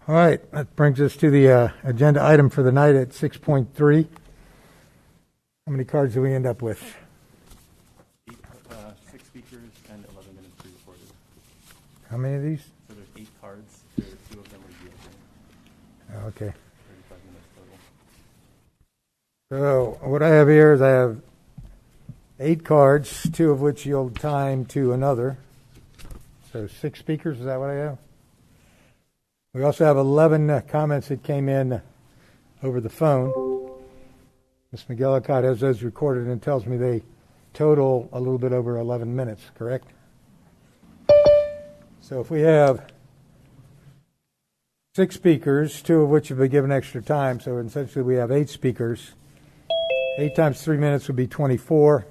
All right, that brings us to the agenda item for the night at 6.3. How many cards do we end up with? 6 speakers and 11 minutes pre-recorded. How many of these? So there's 8 cards. 2 of them are yielding. Okay. 35 minutes total. So what I have here is I have 8 cards, 2 of which yield time to another. So 6 speakers, is that what I have? We also have 11 comments that came in over the phone. Ms. McGillicott has those recorded and tells me they total a little bit over 11 minutes, correct? So if we have 6 speakers, 2 of which have been given extra time, so essentially we have 8 speakers. 8 times 3 minutes would be 24,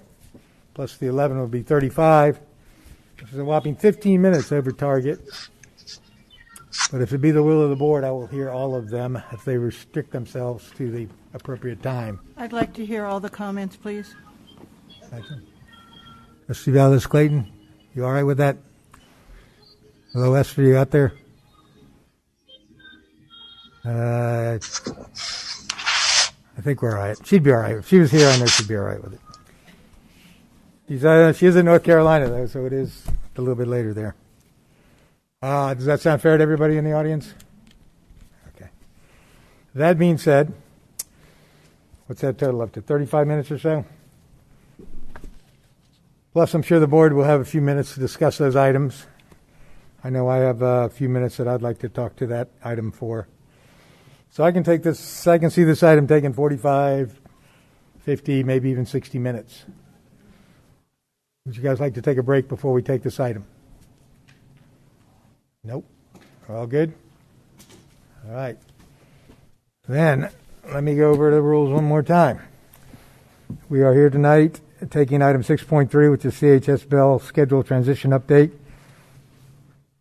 plus the 11 would be 35, which is a whopping 15 minutes over target. But if it be the will of the board, I will hear all of them if they restrict themselves to the appropriate time. I'd like to hear all the comments, please. Thank you. Trustee Valdez-Clayton, you all right with that? Hello, Esther, you out there? I think we're all right. She'd be all right. If she was here, I know she'd be all right with it. She is in North Carolina, though, so it is a little bit later there. Does that sound fair to everybody in the audience? Okay. That being said, what's that total up to? 35 minutes or so? Plus, I'm sure the board will have a few minutes to discuss those items. I know I have a few minutes that I'd like to talk to that item for. So I can see this item taking 45, 50, maybe even 60 minutes. Would you guys like to take a break before we take this item? Nope. All good? All right. Then, let me go over the rules one more time. We are here tonight taking item 6.3, which is CHS Bell Schedule Transition Update.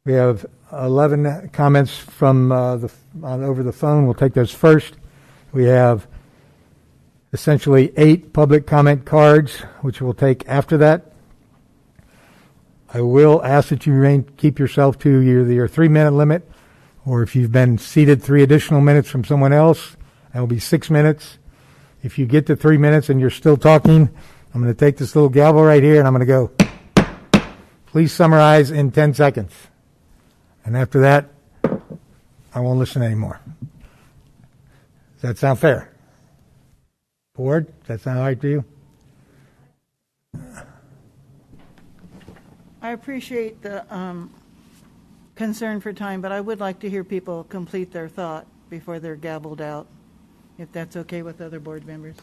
We have 11 comments from over the phone. We'll take those first. We have essentially 8 public comment cards, which we'll take after that. I will ask that you keep yourself to either your 3-minute limit, or if you've been seated 3 additional minutes from someone else, that will be 6 minutes. If you get to 3 minutes and you're still talking, I'm going to take this little gavel right here and I'm going to go, please summarize in 10 seconds. And after that, I won't listen anymore. Does that sound fair? Board, does that sound all right to you? I appreciate the concern for time, but I would like to hear people complete their thought before they're gavelled out, if that's okay with other board members.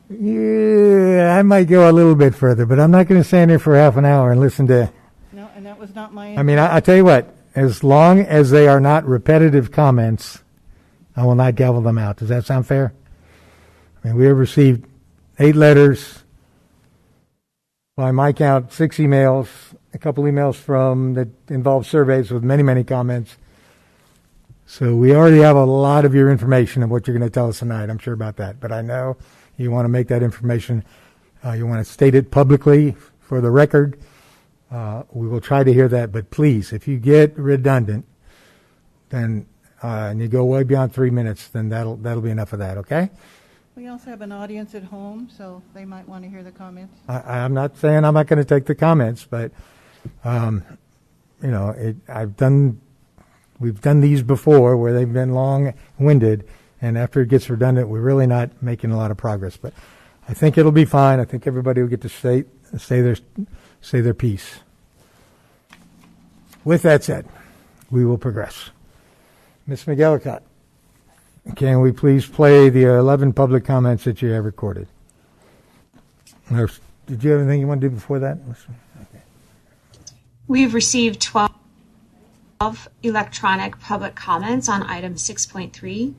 Yeah, I might go a little bit further, but I'm not going to stand here for half an hour and listen to... No, and that was not my... I mean, I tell you what, as long as they are not repetitive comments, I will not gavel them out. Does that sound fair? I mean, we have received 8 letters, by my count, 6 emails, a couple emails that involve surveys with many, many comments. So we already have a lot of your information of what you're going to tell us tonight. I'm sure about that. But I know you want to make that information, you want to state it publicly for the record. We will try to hear that. But please, if you get redundant, then and you go way beyond 3 minutes, then that'll be enough of that, okay? We also have an audience at home, so they might want to hear the comments. I'm not saying I'm not going to take the comments, but we've done these before where they've been long-winded, and after it gets redundant, we're really not making a lot of progress. But I think it'll be fine. I think everybody will get to say their piece. With that said, we will progress. Ms. McGillicott, can we please play the 11 public comments that you have recorded? Or did you have anything you want to do before that? Okay. We've received 12 electronic public comments on item 6.3.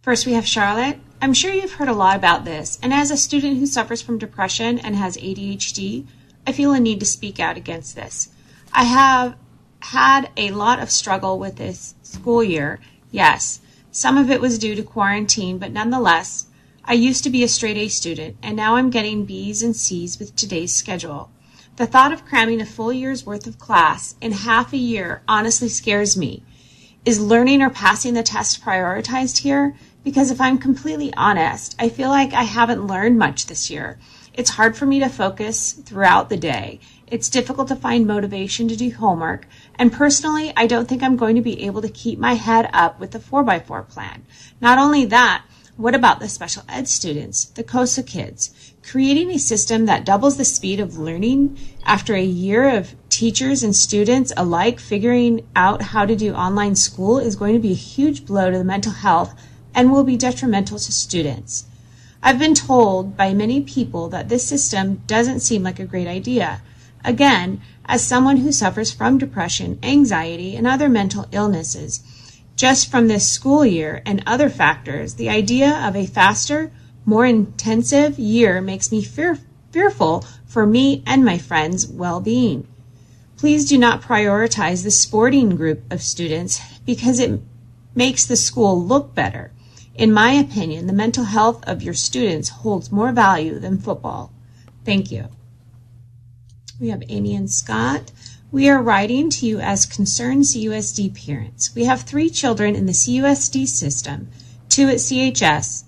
First, we have Charlotte. I'm sure you've heard a lot about this, and as a student who suffers from depression and has ADHD, I feel a need to speak out against this. I have had a lot of struggle with this school year. Yes, some of it was due to quarantine, but nonetheless, I used to be a straight A student, and now I'm getting B's and C's with today's schedule. The thought of cramming a full year's worth of class in half a year honestly scares me. Is learning or passing the test prioritized here? Because if I'm completely honest, I feel like I haven't learned much this year. It's hard for me to focus throughout the day. It's difficult to find motivation to do homework, and personally, I don't think I'm going to be able to keep my head up with the 4x4 plan. Not only that, what about the special ed students, the COSA kids? Creating a system that doubles the speed of learning after a year of teachers and students alike figuring out how to do online school is going to be a huge blow to the mental health and will be detrimental to students. I've been told by many people that this system doesn't seem like a great idea. Again, as someone who suffers from depression, anxiety, and other mental illnesses, just from this school year and other factors, the idea of a faster, more intensive year makes me fearful for me and my friends' well-being. Please do not prioritize the sporting group of students because it makes the school look better. In my opinion, the mental health of your students holds more value than football. Thank you. We have Amy and Scott. We are writing to you as concerned CUSD parents. We have 3 children in the CUSD system, 2 at CHS.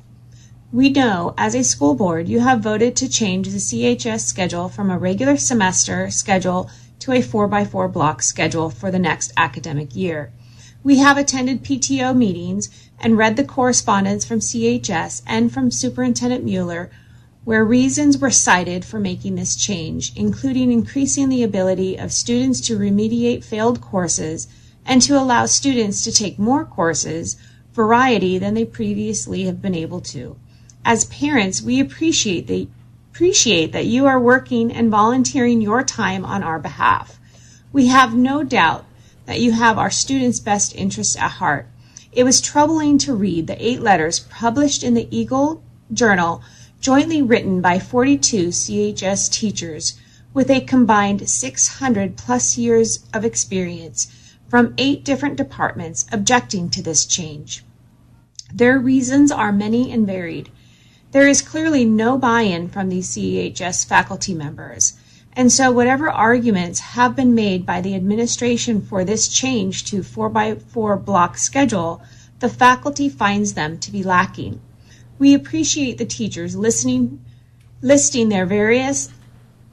We know, as a school board, you have voted to change the CHS schedule from a regular semester schedule to a 4x4 block schedule for the next academic year. We have attended PTO meetings and read the correspondence from CHS and from Superintendent Mueller, where reasons were cited for making this change, including increasing the ability of students to remediate failed courses and to allow students to take more courses, variety, than they previously have been able to. As parents, we appreciate that you are working and volunteering your time on our behalf. We have no doubt that you have our students' best interests at heart. It was troubling to read the 8 letters published in the Eagle Journal, jointly written by 42 CHS teachers with a combined 600 plus years of experience from 8 different departments objecting to this change. Their reasons are many and varied. There is clearly no buy-in from these CHS faculty members, and so whatever arguments have been made by the administration for this change to 4x4 block schedule, the faculty finds them to be lacking. We appreciate the teachers listing their various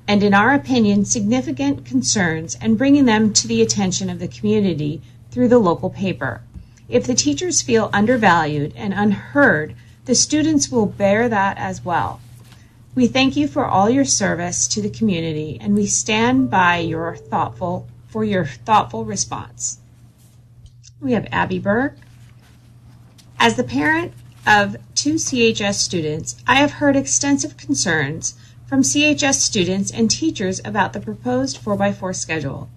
and, in our opinion, significant concerns and bringing them to the attention of the community through the local paper. If the teachers feel undervalued and unheard, the students will bear that as well. We thank you for all your service to the community, and we stand by your thoughtful response. We have Abby Burke. As the parent of 2 CHS students, I have heard extensive concerns from CHS students and teachers about the proposed 4x4 schedule.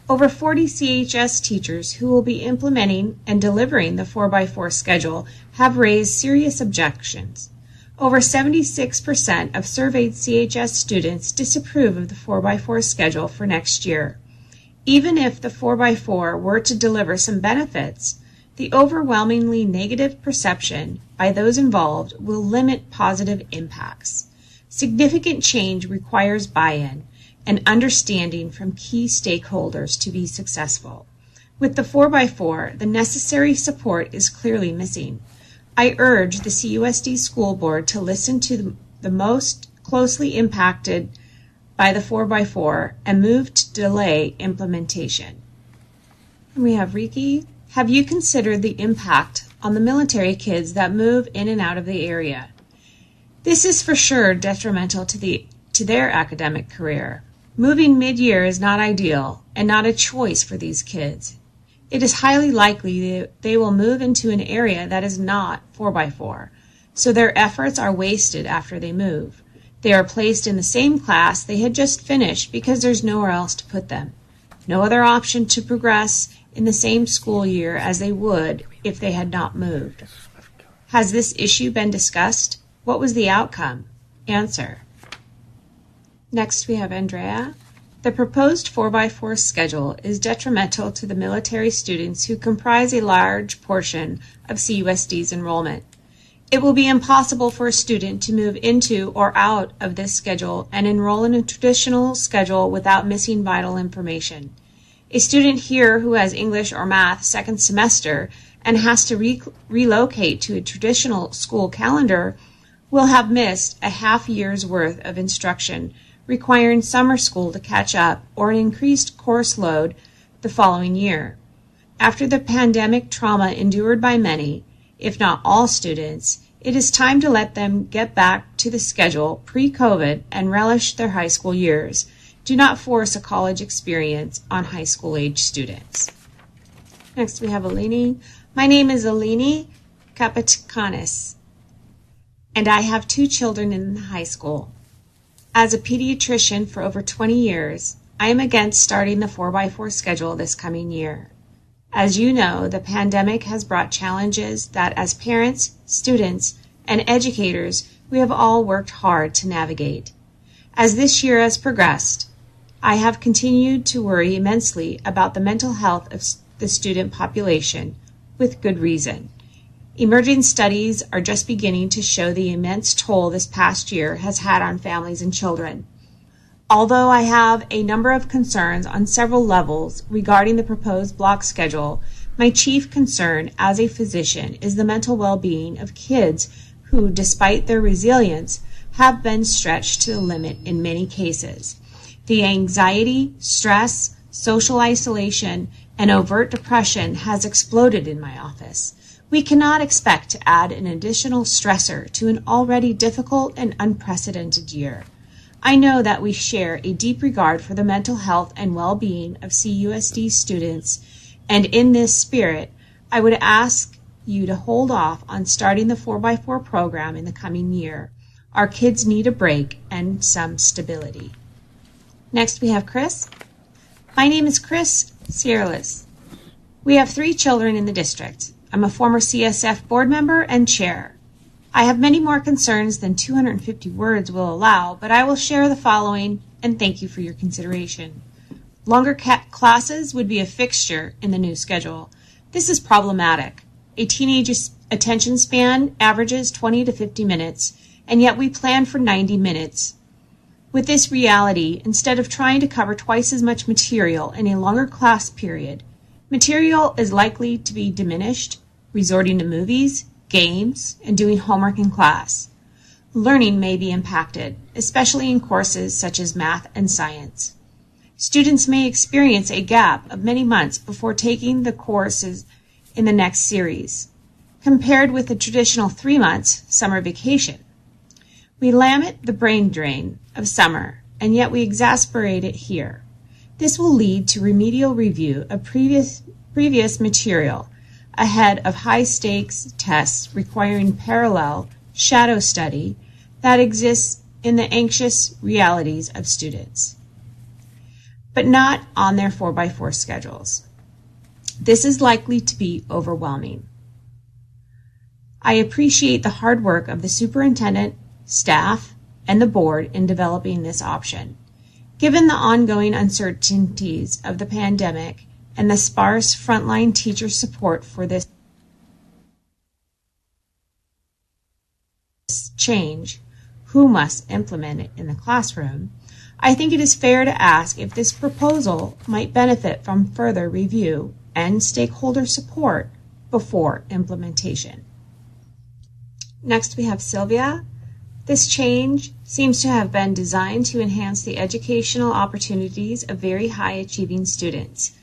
Over 40 CHS teachers who will be implementing and delivering the 4x4 schedule have raised serious objections. Over 76% of surveyed CHS students disapprove of the 4x4 schedule for next year. Even if the 4x4 were to deliver some benefits, the overwhelmingly negative perception by those involved will limit positive impacts. Significant change requires buy-in and understanding from key stakeholders to be successful. With the 4x4, the necessary support is clearly missing. I urge the CUSD School Board to listen to the most closely impacted by the 4x4 and move to delay implementation. And we have Riki. Have you considered the impact on the military kids that move in and out of the area? This is for sure detrimental to their academic career. Moving mid-year is not ideal and not a choice for these kids. It is highly likely that they will move into an area that is not 4x4, so their efforts are wasted after they move. They are placed in the same class they had just finished because there's nowhere else to put them. No other option to progress in the same school year as they would if they had not moved. Has this issue been discussed? What was the outcome? Answer. Next we have Andrea. The proposed 4x4 schedule is detrimental to the military students who comprise a large portion of CUSD's enrollment. It will be impossible for a student to move into or out of this schedule and enroll in a traditional schedule without missing vital information. A student here who has English or math second semester and has to relocate to a traditional school calendar will have missed a half year's worth of instruction, requiring summer school to catch up or an increased course load the following year. After the pandemic trauma endured by many, if not all students, it is time to let them get back to the schedule pre-COVID and relish their high school years. Do not force a college experience on high school age students. Next we have Alini. My name is Alini Kapitkanis, and I have 2 children in high school. As a pediatrician for over 20 years, I am against starting the 4x4 schedule this coming year. As you know, the pandemic has brought challenges that as parents, students, and educators, we have all worked hard to navigate. As this year has progressed, I have continued to worry immensely about the mental health of the student population, with good reason. Emerging studies are just beginning to show the immense toll this past year has had on families and children. Although I have a number of concerns on several levels regarding the proposed block schedule, my chief concern as a physician is the mental well-being of kids who, despite their resilience, have been stretched to the limit in many cases. The anxiety, stress, social isolation, and overt depression has exploded in my office. We cannot expect to add an additional stressor to an already difficult and unprecedented year. I know that we share a deep regard for the mental health and well-being of CUSD students, and in this spirit, I would ask you to hold off on starting the 4x4 program in the coming year. Our kids need a break and some stability. Next we have Chris. My name is Chris Cierlis. We have 3 children in the district. I'm a former CSF board member and chair. I have many more concerns than 250 words will allow, but I will share the following and thank you for your consideration. Longer classes would be a fixture in the new schedule. This is problematic. A teenager's attention span averages 20 to 50 minutes, and yet we plan for 90 minutes. With this reality, instead of trying to cover twice as much material in a longer class period, material is likely to be diminished, resorting to movies, games, and doing homework in class. Learning may be impacted, especially in courses such as math and science. Students may experience a gap of many months before taking the courses in the next series, compared with the traditional 3 months summer vacation. We lament the brain drain of summer, and yet we exasperate it here. This will lead to remedial review of previous material ahead of high-stakes tests requiring parallel shadow study that exists in the anxious realities of students, but not on their 4x4 schedules. This is likely to be overwhelming. I appreciate the hard work of the superintendent, staff, and the board in developing this option. Given the ongoing uncertainties of the pandemic and the sparse frontline teacher support for this change, who must implement it in the classroom, I think it is fair to ask if this proposal might benefit from further review and stakeholder support before implementation. Next we have Sylvia. This change seems to have been designed to enhance the educational opportunities of very high-achieving students.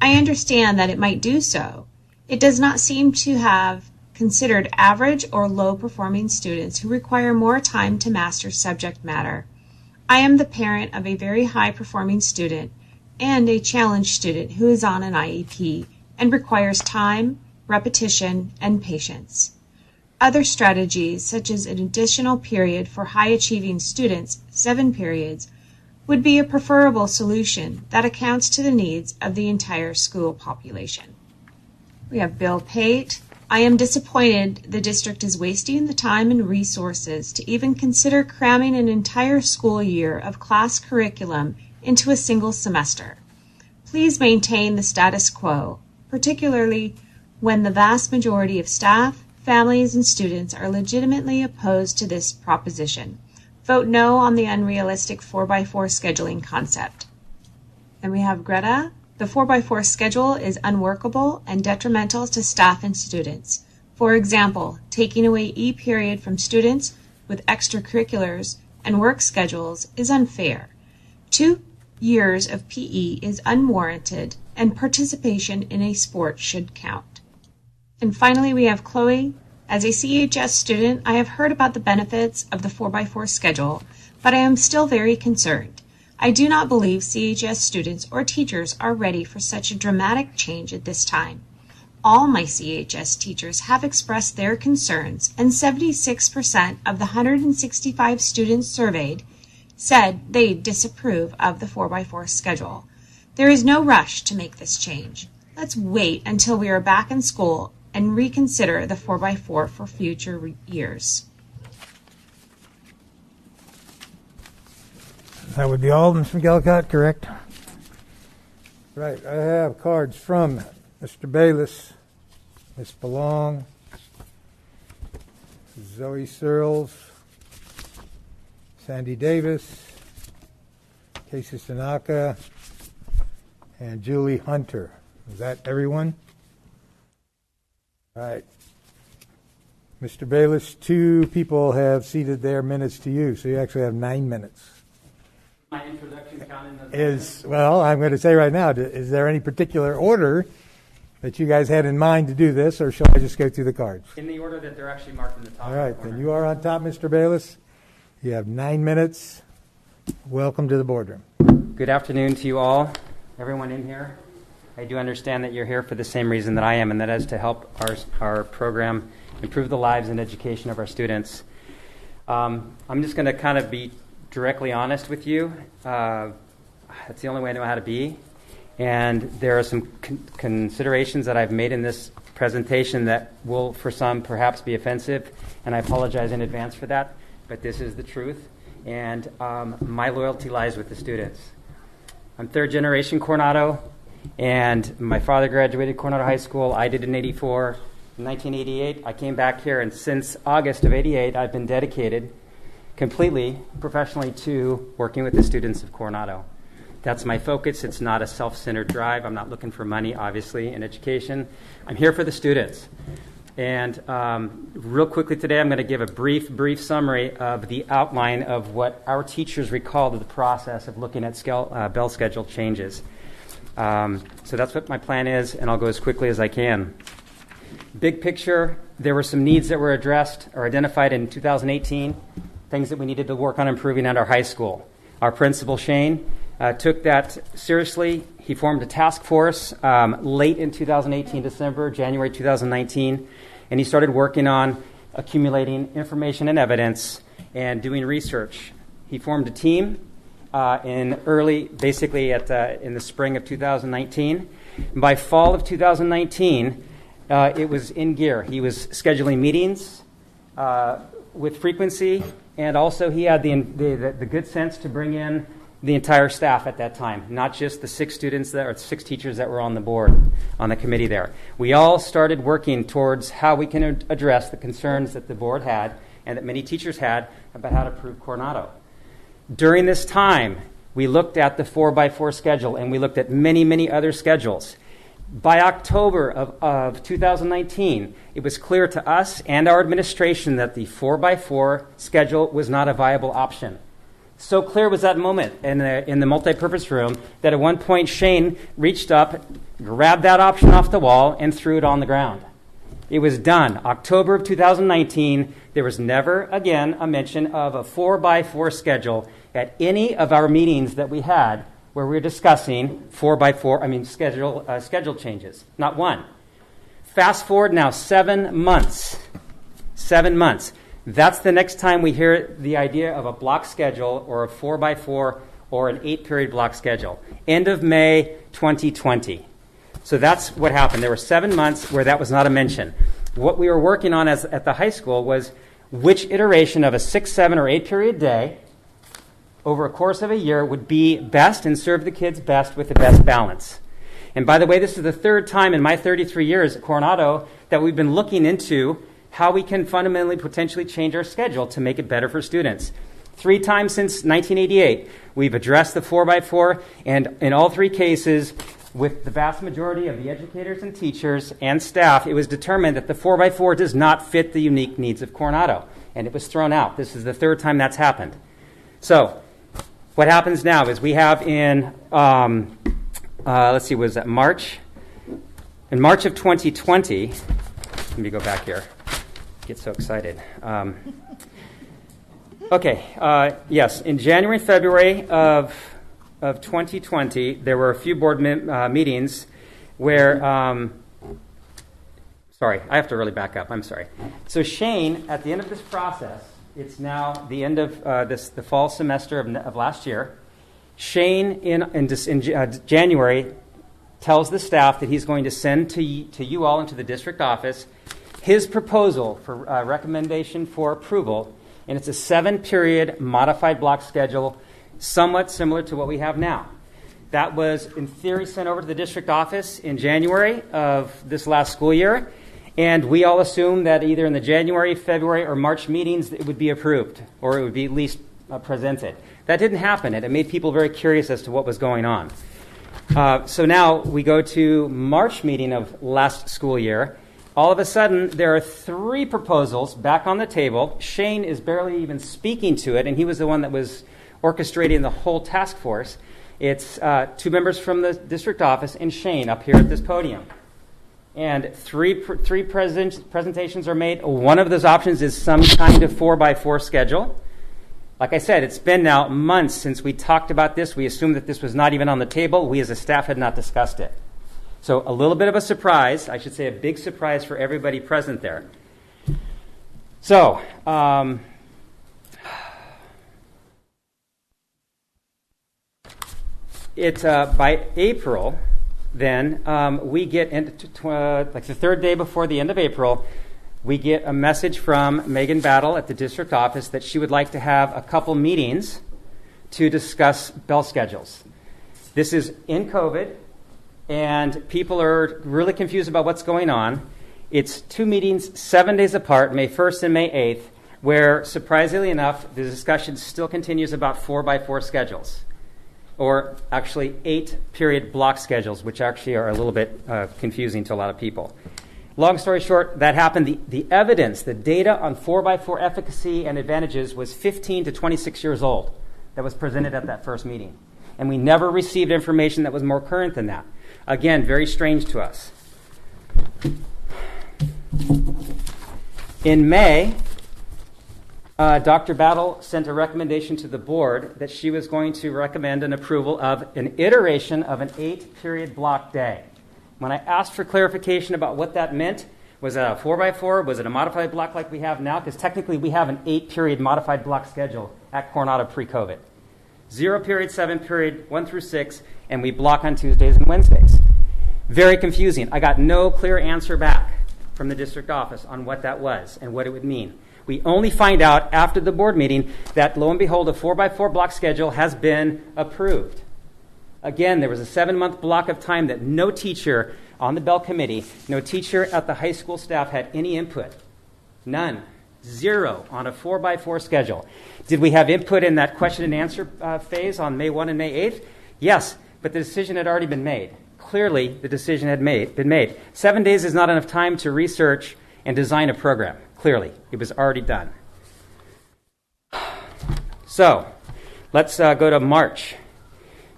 I understand that it might do so. It does not seem to have considered average or low-performing students who require more time to master subject matter. I am the parent of a very high-performing student and a challenged student who is on an IEP and requires time, repetition, and patience. Other strategies, such as an additional period for high-achieving students, 7 periods, would be a preferable solution that accounts to the needs of the entire school population. We have Bill Pate. I am disappointed the district is wasting the time and resources to even consider cramming an entire school year of class curriculum into a single semester. Please maintain the status quo, particularly when the vast majority of staff, families, and students are legitimately opposed to this proposition. Vote no on the unrealistic 4x4 scheduling concept. Then we have Greta. The 4x4 schedule is unworkable and detrimental to staff and students. For example, taking away E-period from students with extracurriculars and work schedules is unfair. 2 years of PE is unwarranted, and participation in a sport should count. And finally, we have Chloe. As a CHS student, I have heard about the benefits of the 4x4 schedule, but I am still very concerned. I do not believe CHS students or teachers are ready for such a dramatic change at this time. All my CHS teachers have expressed their concerns, and 76% of the 165 students surveyed said they disapprove of the 4x4 schedule. There is no rush to make this change. Let's wait until we are back in school and reconsider the 4x4 for future years. That would be Alden from McGillicott, correct? Right. I have cards from Mr. Bayless, Ms. Belong, Zoe Searles, Sandy Davis, Casey Tanaka, and Julie Hunter. Is that everyone? All right. Mr. Bayless, 2 people have ceded their minutes to you, so you actually have 9 minutes. My introduction counting Well, I'm going to say right now, is there any particular order that you guys had in mind to do this, or shall I just go through the cards? in the order that they're actually marked in the top. All right, corner. then you are on top, Mr. Bayless. You have 9 minutes. Welcome to the boardroom. Good afternoon to you all, everyone in here. I do understand that you're here for the same reason that I am, and that is to help our program improve the lives and education of our students. I'm just going to kind of be directly honest with you. That's the only way I know how to be. And there are some considerations that I've made in this presentation that will, for some, perhaps be offensive, and I apologize in advance for that, but this is the truth, and my loyalty lies with the students. I'm third generation Coronado, and my father graduated Coronado High School. I did in 84. In 1988, I came back here, and since August of 88, I've been dedicated completely, professionally, to working with the students of Coronado. That's my focus. It's not a self-centered drive. I'm not looking for money, obviously, in education. I'm here for the students. And real quickly today, I'm going to give a brief summary of the outline of what our teachers recalled of the process of looking at bell schedule changes. So that's what my plan is, and I'll go as quickly as I can. Big picture, there were some needs that were addressed or identified in 2018, things that we needed to work on improving at our high school. Our principal, Shane, took that seriously. He formed a task force late in 2018, December, January 2019, and he started working on accumulating information and evidence and doing research. He formed a team in the spring of 2019. By fall of 2019, it was in gear. He was scheduling meetings with frequency, and also he had the good sense to bring in the entire staff at that time, not just the 6 teachers that were on the board, on the committee there. We all started working towards how we can address the concerns that the board had and that many teachers had about how to improve Coronado. During this time, we looked at the 4x4 schedule, and we looked at many other schedules. By October of 2019, it was clear to us and our administration that the 4x4 schedule was not a viable option. So clear was that moment in the multipurpose room that at one point Shane reached up, grabbed that option off the wall, and threw it on the ground. It was done. October of 2019, there was never again a mention of a 4x4 schedule at any of our meetings that we had where we were discussing schedule changes. Not one. Fast forward now 7 months. 7 months. That's the next time we hear the idea of a block schedule or a 4x4 or an 8-period block schedule. End of May 2020. So that's what happened. There were 7 months where that was not a mention. What we were working on at the high school was which iteration of a 6, 7, or 8-period day over a course of a year would be best and serve the kids best with the best balance. And by the way, this is the third time in my 33 years at Coronado that we've been looking into how we can fundamentally potentially change our schedule to make it better for students. 3 times since 1988, we've addressed the 4x4, and in all 3 cases, with the vast majority of the educators and teachers and staff, it was determined that the 4x4 does not fit the unique needs of Coronado, and it was thrown out. This is the 3rd time that's happened. So what happens now is we have in, was that March? In March of 2020, let me go back here. Get so excited. Yes, in January and February of 2020, there were a few board meetings where, I have to really back up. I'm sorry. So Shane, at the end of this process, it's now the end of the fall semester of last year. Shane, in January, tells the staff that he's going to send to you all and to the district office his proposal for recommendation for approval, and it's a 7-period modified block schedule, somewhat similar to what we have now. That was, in theory, sent over to the district office in January of this last school year, and we all assumed that either in the January, February, or March meetings it would be approved, or it would be at least presented. That didn't happen, and it made people very curious as to what was going on. So now we go to March meeting of last school year. All of a sudden, there are 3 proposals back on the table. Shane is barely even speaking to it, and he was the one that was orchestrating the whole task force. It's 2 members from the district office and Shane up here at this podium. And 3 presentations are made. One of those options is some kind of 4x4 schedule. Like I said, it's been now months since we talked about this. We assumed that this was not even on the table. We as a staff had not discussed it. So a little bit of a surprise, I should say a big surprise for everybody present there. So, by April, then, we get into like the 3rd day before the end of April, we get a message from Megan Battle at the district office that she would like to have a couple meetings to discuss bell schedules. This is in COVID, and people are really confused about what's going on. It's 2 meetings, 7 days apart, May 1st and May 8th, where, surprisingly enough, the discussion still continues about 4x4 schedules, or actually 8-period block schedules, which actually are a little bit confusing to a lot of people. Long story short, that happened. The evidence, the data on 4x4 efficacy and advantages was 15 to 26 years old that was presented at that first meeting. And we never received information that was more current than that. Again, very strange to us. In May, Dr. Battle sent a recommendation to the board that she was going to recommend an approval of an iteration of an 8-period block day. When I asked for clarification about what that meant, was it a 4x4? Was it a modified block like we have now? Because technically we have an 8-period modified block schedule at Coronado pre-COVID. 0 period, 7 period, 1 through 6, and we block on Tuesdays and Wednesdays. Very confusing. I got no clear answer back from the district office on what that was and what it would mean. We only find out after the board meeting that, lo and behold, a 4x4 block schedule has been approved. Again, there was a 7-month block of time that no teacher on the Bell Committee, no teacher at the high school staff had any input. None. 0 on a 4x4 schedule. Did we have input in that question and answer phase on May 1 and May 8th? Yes, but the decision had already been made. Clearly, the decision had been made. 7 days is not enough time to research and design a program. Clearly, it was already done. So, let's go to March.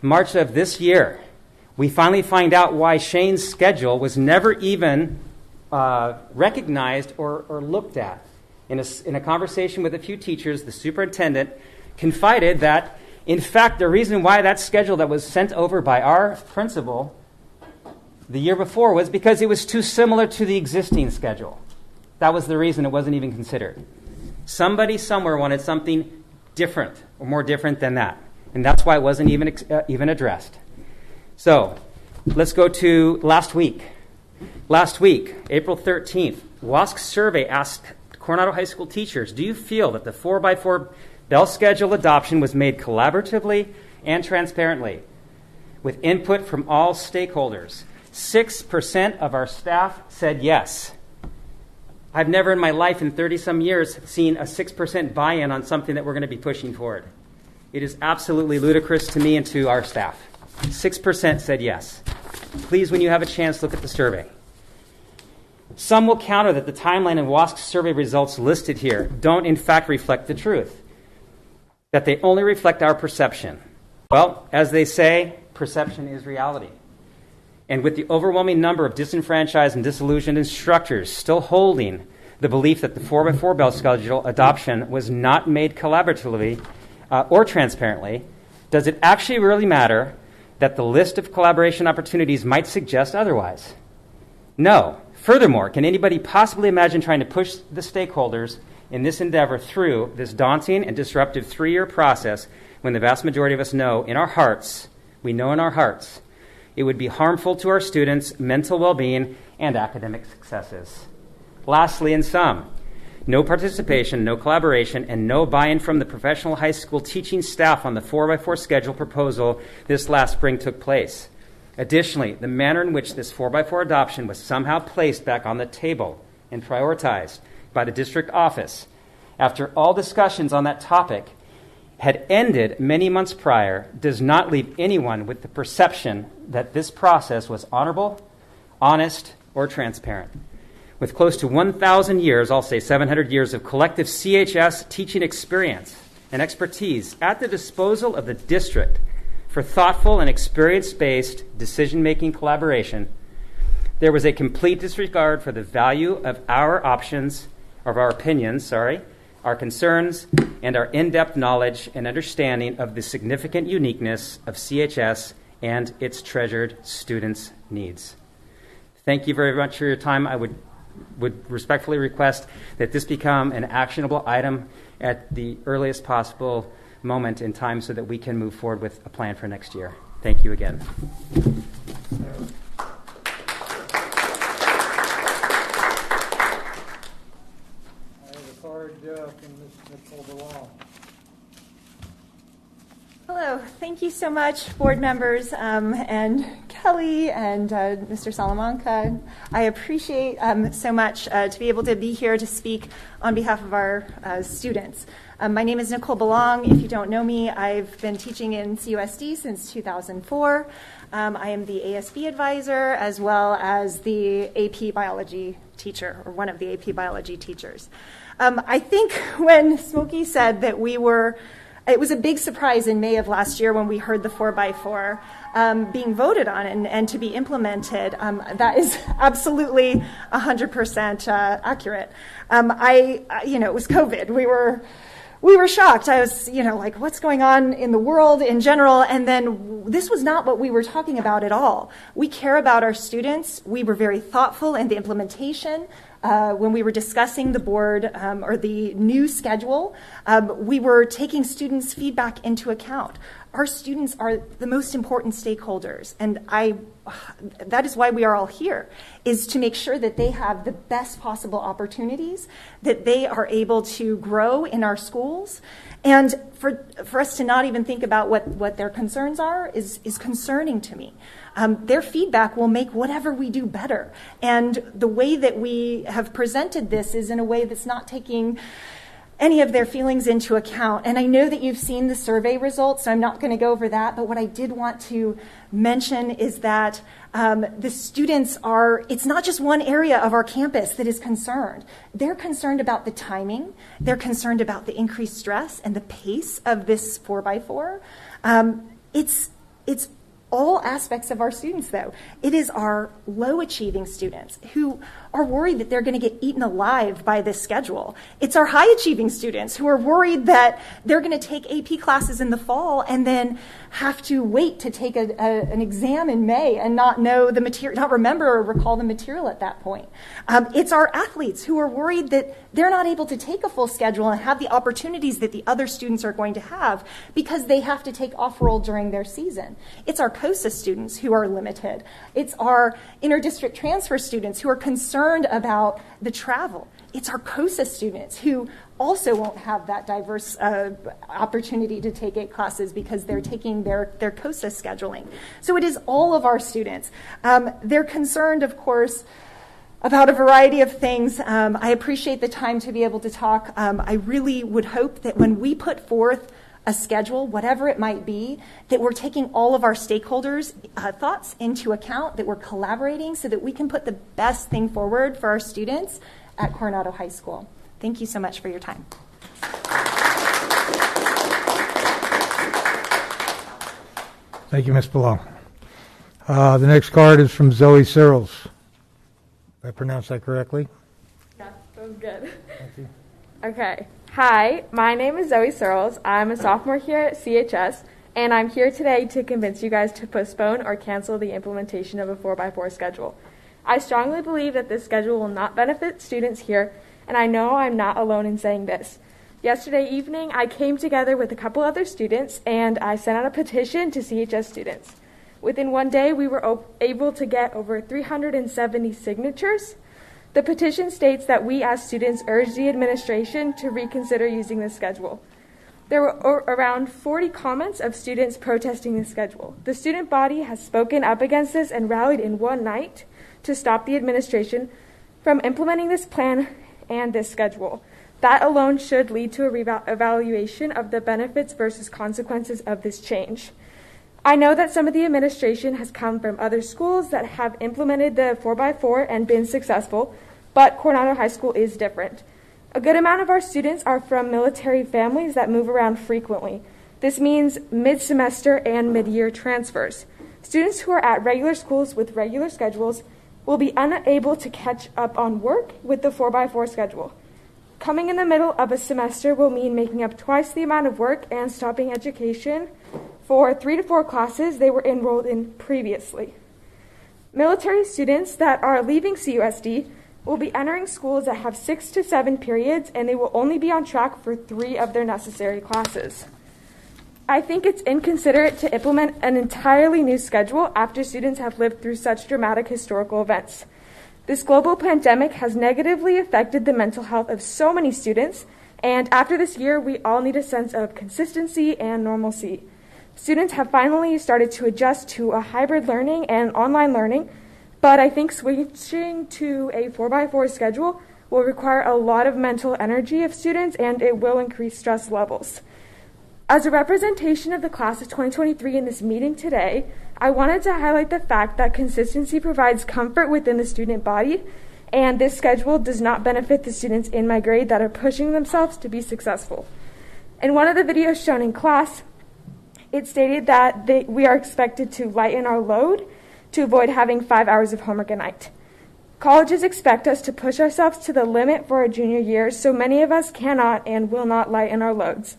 March of this year, we finally find out why Shane's schedule was never even recognized or looked at. In a conversation with a few teachers, the superintendent confided that, in fact, the reason why that schedule that was sent over by our principal the year before was because it was too similar to the existing schedule. That was the reason it wasn't even considered. Somebody somewhere wanted something different or more different than that. And that's why it wasn't even addressed. So let's go to last week. Last week, April 13th, WASC's survey asked Coronado High School teachers, do you feel that the 4x4 bell schedule adoption was made collaboratively and transparently with input from all stakeholders? 6% of our staff said yes. I've never in my life in 30-some years seen a 6% buy-in on something that we're going to be pushing forward. It is absolutely ludicrous to me and to our staff. 6% said yes. Please, when you have a chance, look at the survey. Some will counter that the timeline and WASC survey results listed here don't in fact reflect the truth, that they only reflect our perception. Well, as they say, perception is reality. And with the overwhelming number of disenfranchised and disillusioned instructors still holding the belief that the 4x4 bell schedule adoption was not made collaboratively or transparently, does it actually really matter that the list of collaboration opportunities might suggest otherwise? No. Furthermore, can anybody possibly imagine trying to push the stakeholders in this endeavor through this daunting and disruptive 3-year process when the vast majority of us know in our hearts, we know in our hearts, it would be harmful to our students' mental well-being and academic successes? Lastly, in sum, no participation, no collaboration, and no buy-in from the professional high school teaching staff on the 4x4 schedule proposal this last spring took place. Additionally, the manner in which this 4x4 adoption was somehow placed back on the table and prioritized by the district office after all discussions on that topic had ended many months prior does not leave anyone with the perception that this process was honorable, honest, or transparent. With close to 1,000 years, I'll say 700 years of collective CHS teaching experience and expertise at the disposal of the district for thoughtful and experience-based decision-making collaboration, there was a complete disregard for the value of our options, of our opinions, our concerns, and our in-depth knowledge and understanding of the significant uniqueness of CHS and its treasured students' needs. Thank you very much for your time. I would respectfully request that this become an actionable item at the earliest possible moment in time so that we can move forward with a plan for next year. Thank you again. I have a card from Ms. Nicole DeLong. Hello. Thank you so much, board members, and Kelly and Mr. Salamanca. I appreciate so much to be able to be here to speak on behalf of our students. My name is Nicole DeLong. If you don't know me, I've been teaching in CUSD since 2004. I am the ASB advisor as well as the AP biology teacher, or one of the AP biology teachers. I think when Smokey said that it was a big surprise in May of last year when we heard the 4x4 being voted on and to be implemented. That is absolutely 100% accurate. It was COVID. We were shocked. I was, like, what's going on in the world in general? And then this was not what we were talking about at all. We care about our students. We were very thoughtful in the implementation. When we were discussing the board or the new schedule, we were taking students' feedback into account. Our students are the most important stakeholders, and that is why we are all here, is to make sure that they have the best possible opportunities, that they are able to grow in our schools, and for us to not even think about what their concerns are is concerning to me. Their feedback will make whatever we do better, and the way that we have presented this is in a way that's not taking any of their feelings into account. And I know that you've seen the survey results, so I'm not going to go over that. But what I did want to mention is that the students it's not just one area of our campus that is concerned. They're concerned about the timing. They're concerned about the increased stress and the pace of this 4x4. It's all aspects of our students, though. It is our low-achieving students who are worried that they're going to get eaten alive by this schedule. It's our high-achieving students who are worried that they're going to take AP classes in the fall and then have to wait to take an exam in May and not know the material, not remember or recall the material at that point. It's our athletes who are worried that they're not able to take a full schedule and have the opportunities that the other students are going to have because they have to take off-roll during their season. It's our COSA students who are limited. It's our inter-district transfer students who are concerned about the travel. It's our COSA students who also won't have that diverse opportunity to take 8 classes because they're taking their COSA scheduling. So it is all of our students. They're concerned, of course, about a variety of things. I appreciate the time to be able to talk. I really would hope that when we put forth a schedule, whatever it might be, that we're taking all of our stakeholders' thoughts into account, that we're collaborating so that we can put the best thing forward for our students at Coronado High School. Thank you so much for your time. Thank you, Ms. Belong. The next card is from Zoe Searles. Did I pronounce that correctly? Yeah, that was good. Thank you. Okay. Hi, my name is Zoe Searles. I'm a sophomore here at CHS, and I'm here today to convince you guys to postpone or cancel the implementation of a 4x4 schedule. I strongly believe that this schedule will not benefit students here, and I know I'm not alone in saying this. Yesterday evening, I came together with a couple other students, and I sent out a petition to CHS students. Within one day, we were able to get over 370 signatures. The petition states that we as students urge the administration to reconsider using the schedule. There were around 40 comments of students protesting the schedule. The student body has spoken up against this and rallied in one night to stop the administration from implementing this plan and this schedule. That alone should lead to a evaluation of the benefits versus consequences of this change. I know that some of the administration has come from other schools that have implemented the 4x4 and been successful, but Coronado High School is different. A good amount of our students are from military families that move around frequently. This means mid-semester and mid-year transfers. Students who are at regular schools with regular schedules will be unable to catch up on work with the 4x4 schedule. Coming in the middle of a semester will mean making up twice the amount of work and stopping education for 3 to 4 classes they were enrolled in previously. Military students that are leaving CUSD will be entering schools that have 6 to 7 periods, and they will only be on track for 3 of their necessary classes. I think it's inconsiderate to implement an entirely new schedule after students have lived through such dramatic historical events. This global pandemic has negatively affected the mental health of so many students, and after this year, we all need a sense of consistency and normalcy. Students have finally started to adjust to a hybrid learning and online learning, but I think switching to a 4x4 schedule will require a lot of mental energy of students, and it will increase stress levels. As a representation of the class of 2023 in this meeting today, I wanted to highlight the fact that consistency provides comfort within the student body, and this schedule does not benefit the students in my grade that are pushing themselves to be successful. In one of the videos shown in class, it stated that we are expected to lighten our load to avoid having 5 hours of homework a night. Colleges expect us to push ourselves to the limit for our junior year, so many of us cannot and will not lighten our loads.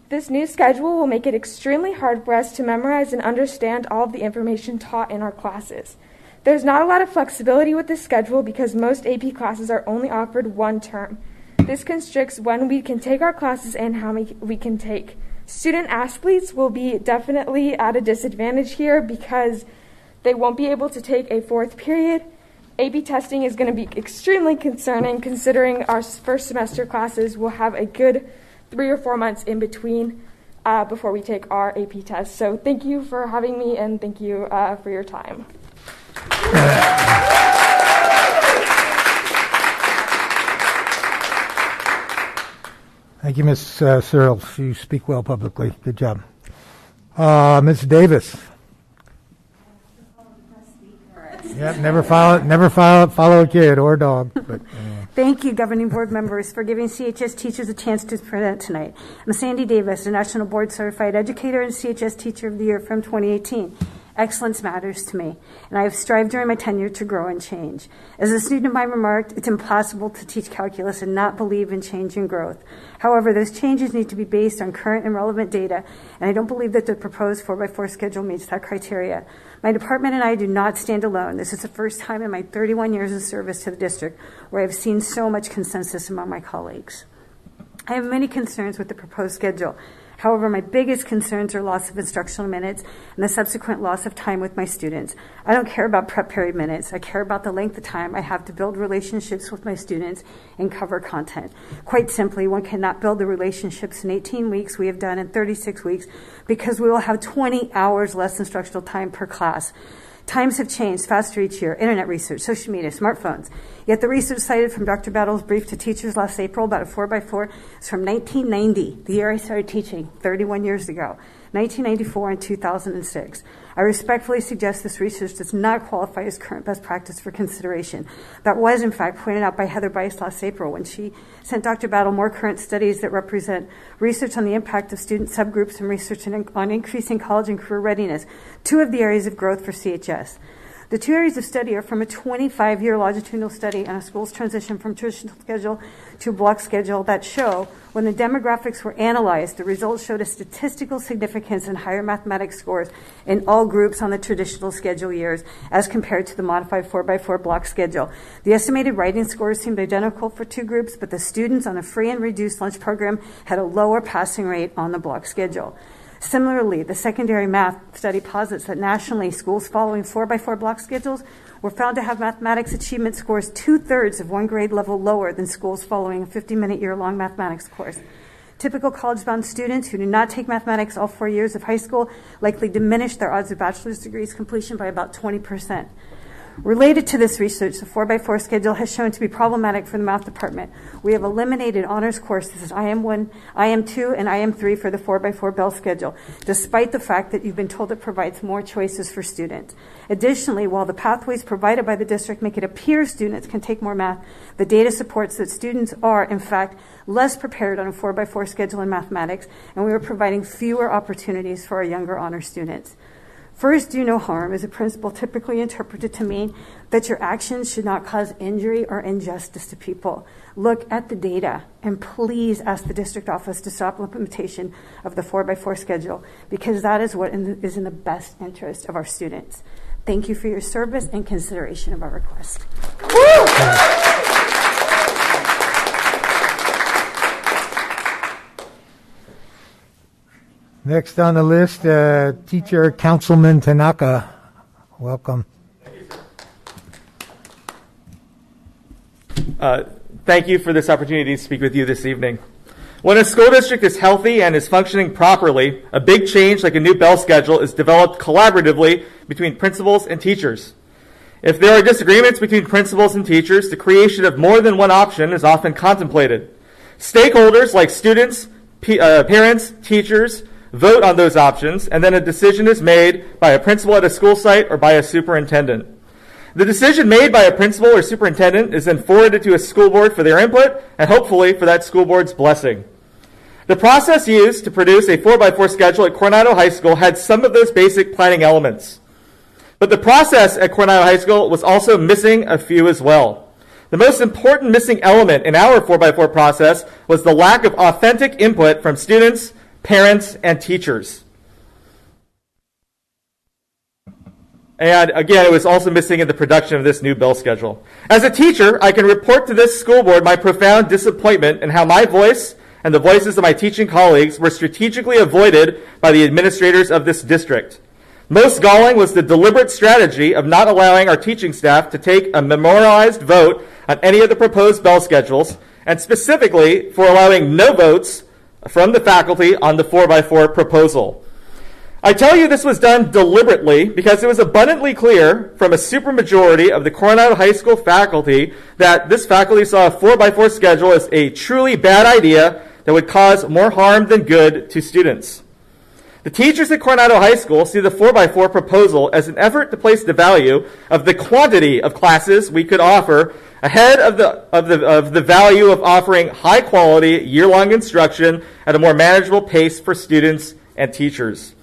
This new schedule will make it extremely hard for us to memorize and understand all of the information taught in our classes. There's not a lot of flexibility with this schedule because most AP classes are only offered one term. This constricts when we can take our classes and how many we can take. Student athletes will be definitely at a disadvantage here because they won't be able to take a 4th period. AP testing is going to be extremely concerning considering our first semester classes will have a good 3 or 4 months in between before we take our AP test. So thank you for having me, and thank you for your time. Thank you, Ms. Searles. You speak well publicly. Good job. Ms. Davis. Yep, never follow a kid or a dog. But Thank you, governing board members, for giving CHS teachers a chance to present tonight. I'm Sandy Davis, a National Board Certified Educator and CHS Teacher of the Year from 2018. Excellence matters to me, and I have strived during my tenure to grow and change. As a student of mine remarked, it's impossible to teach calculus and not believe in change and growth. However, those changes need to be based on current and relevant data, and I don't believe that the proposed 4x4 schedule meets that criteria. My department and I do not stand alone. This is the first time in my 31 years of service to the district where I've seen so much consensus among my colleagues. I have many concerns with the proposed schedule. However, my biggest concerns are loss of instructional minutes and the subsequent loss of time with my students. I don't care about prep period minutes. I care about the length of time I have to build relationships with my students and cover content. Quite simply, one cannot build the relationships in 18 weeks we have done in 36 weeks because we will have 20 hours less instructional time per class. Times have changed faster each year. Internet research, social media, smartphones. Yet the research cited from Dr. Battle's brief to teachers last April about a 4x4 is from 1990, the year I started teaching, 31 years ago, 1994 and 2006. I respectfully suggest this research does not qualify as current best practice for consideration. That was, in fact, pointed out by Heather Bice last April when she sent Dr. Battle more current studies that represent research on the impact of student subgroups and research on increasing college and career readiness, two of the areas of growth for CHS. The two areas of study are from a 25-year longitudinal study on a school's transition from traditional schedule to block schedule that show when the demographics were analyzed, the results showed a statistical significance in higher mathematics scores in all groups on the traditional schedule years as compared to the modified 4x4 block schedule. The estimated writing scores seemed identical for two groups, but the students on the free and reduced lunch program had a lower passing rate on the block schedule. Similarly, the secondary math study posits that nationally, schools following 4x4 block schedules were found to have mathematics achievement scores 2/3 of one grade level lower than schools following a 50-minute year-long mathematics course. Typical college-bound students who do not take mathematics all 4 years of high school likely diminish their odds of bachelor's degrees completion by about 20%. Related to this research, the 4x4 schedule has shown to be problematic for the math department. We have eliminated honors courses as IM1, IM2, and IM3 for the 4x4 Bell schedule, despite the fact that you've been told it provides more choices for students. Additionally, while the pathways provided by the district make it appear students can take more math, the data supports that students are, in fact, less prepared on a 4x4 schedule in mathematics, and we are providing fewer opportunities for our younger honor students. First, do no harm is a principle typically interpreted to mean that your actions should not cause injury or injustice to people. Look at the data and please ask the district office to stop implementation of the 4x4 schedule because that is what is in the best interest of our students. Thank you for your service and consideration of our request. Next on the list, Teacher Councilman Tanaka. Welcome. Thank you for this opportunity to speak with you this evening. When a school district is healthy and is functioning properly, a big change like a new bell schedule is developed collaboratively between principals and teachers. If there are disagreements between principals and teachers, the creation of more than one option is often contemplated. Stakeholders like students, parents, teachers, vote on those options, and then a decision is made by a principal at a school site or by a superintendent. The decision made by a principal or superintendent is then forwarded to a school board for their input and hopefully for that school board's blessing. The process used to produce a 4x4 schedule at Coronado High School had some of those basic planning elements. But the process at Coronado High School was also missing a few as well. The most important missing element in our 4x4 process was the lack of authentic input from students, parents, and teachers. And again, it was also missing in the production of this new bell schedule. As a teacher, I can report to this school board my profound disappointment in how my voice and the voices of my teaching colleagues were strategically avoided by the administrators of this district. Most galling was the deliberate strategy of not allowing our teaching staff to take a memorialized vote on any of the proposed bell schedules, and specifically for allowing no votes from the faculty on the 4x4 proposal. I tell you this was done deliberately because it was abundantly clear from a supermajority of the Coronado High School faculty that this faculty saw a 4x4 schedule as a truly bad idea that would cause more harm than good to students. The teachers at Coronado High School see the 4x4 proposal as an effort to place the value of the quantity of classes we could offer ahead of the value of offering high-quality, year-long instruction at a more manageable pace for students and teachers.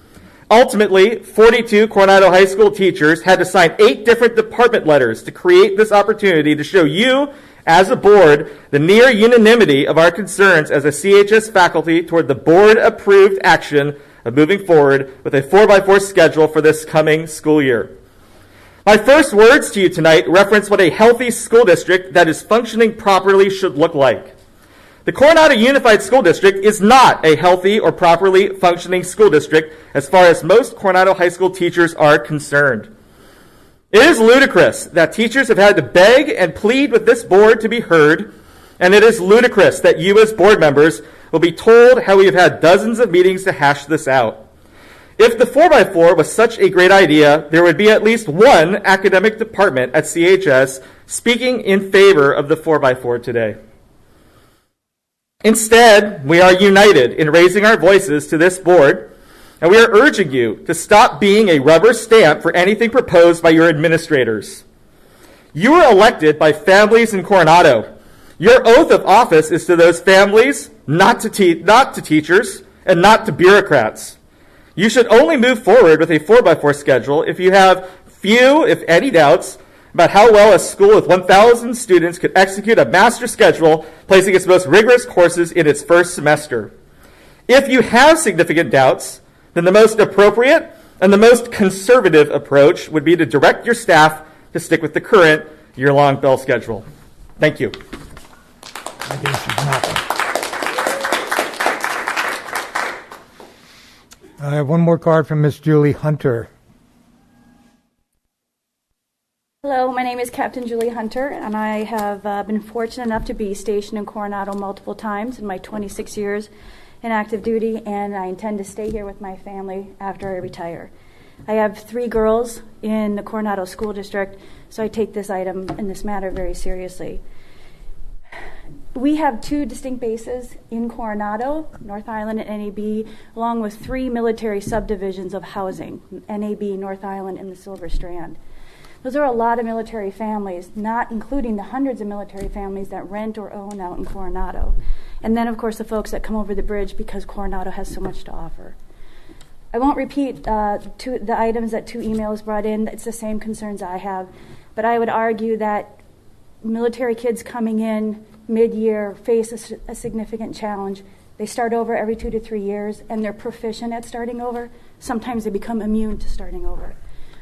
Ultimately, 42 Coronado High School teachers had to sign 8 different department letters to create this opportunity to show you, as a board, the near unanimity of our concerns as a CHS faculty toward the board-approved action of moving forward with a 4x4 schedule for this coming school year. My first words to you tonight reference what a healthy school district that is functioning properly should look like. The Coronado Unified School District is not a healthy or properly functioning school district as far as most Coronado High School teachers are concerned. It is ludicrous that teachers have had to beg and plead with this board to be heard, and it is ludicrous that you as board members will be told how we have had dozens of meetings to hash this out. If the 4x4 was such a great idea, there would be at least one academic department at CHS speaking in favor of the 4x4 today. Instead, we are united in raising our voices to this board, and we are urging you to stop being a rubber stamp for anything proposed by your administrators. You were elected by families in Coronado. Your oath of office is to those families, not to teachers, and not to bureaucrats. You should only move forward with a 4x4 schedule if you have few, if any, doubts about how well a school with 1,000 students could execute a master schedule, placing its most rigorous courses in its first semester. If you have significant doubts, then the most appropriate and the most conservative approach would be to direct your staff to stick with the current year-long bell schedule. Thank you. I have one more card from Miss Julie Hunter. Hello, my name is Captain Julie Hunter, and I have been fortunate enough to be stationed in Coronado multiple times in my 26 years in active duty, and I intend to stay here with my family after I retire. I have 3 girls in the Coronado School District, so I take this item and this matter very seriously. We have 2 distinct bases in Coronado, North Island and NAB, along with 3 military subdivisions of housing, NAB, North Island, and the Silver Strand. Those are a lot of military families, not including the hundreds of military families that rent or own out in Coronado. And then, of course, the folks that come over the bridge because Coronado has so much to offer. I won't repeat the items that 2 emails brought in. It's the same concerns I have. But I would argue that military kids coming in mid-year face a significant challenge. They start over every 2 to 3 years, and they're proficient at starting over. Sometimes they become immune to starting over.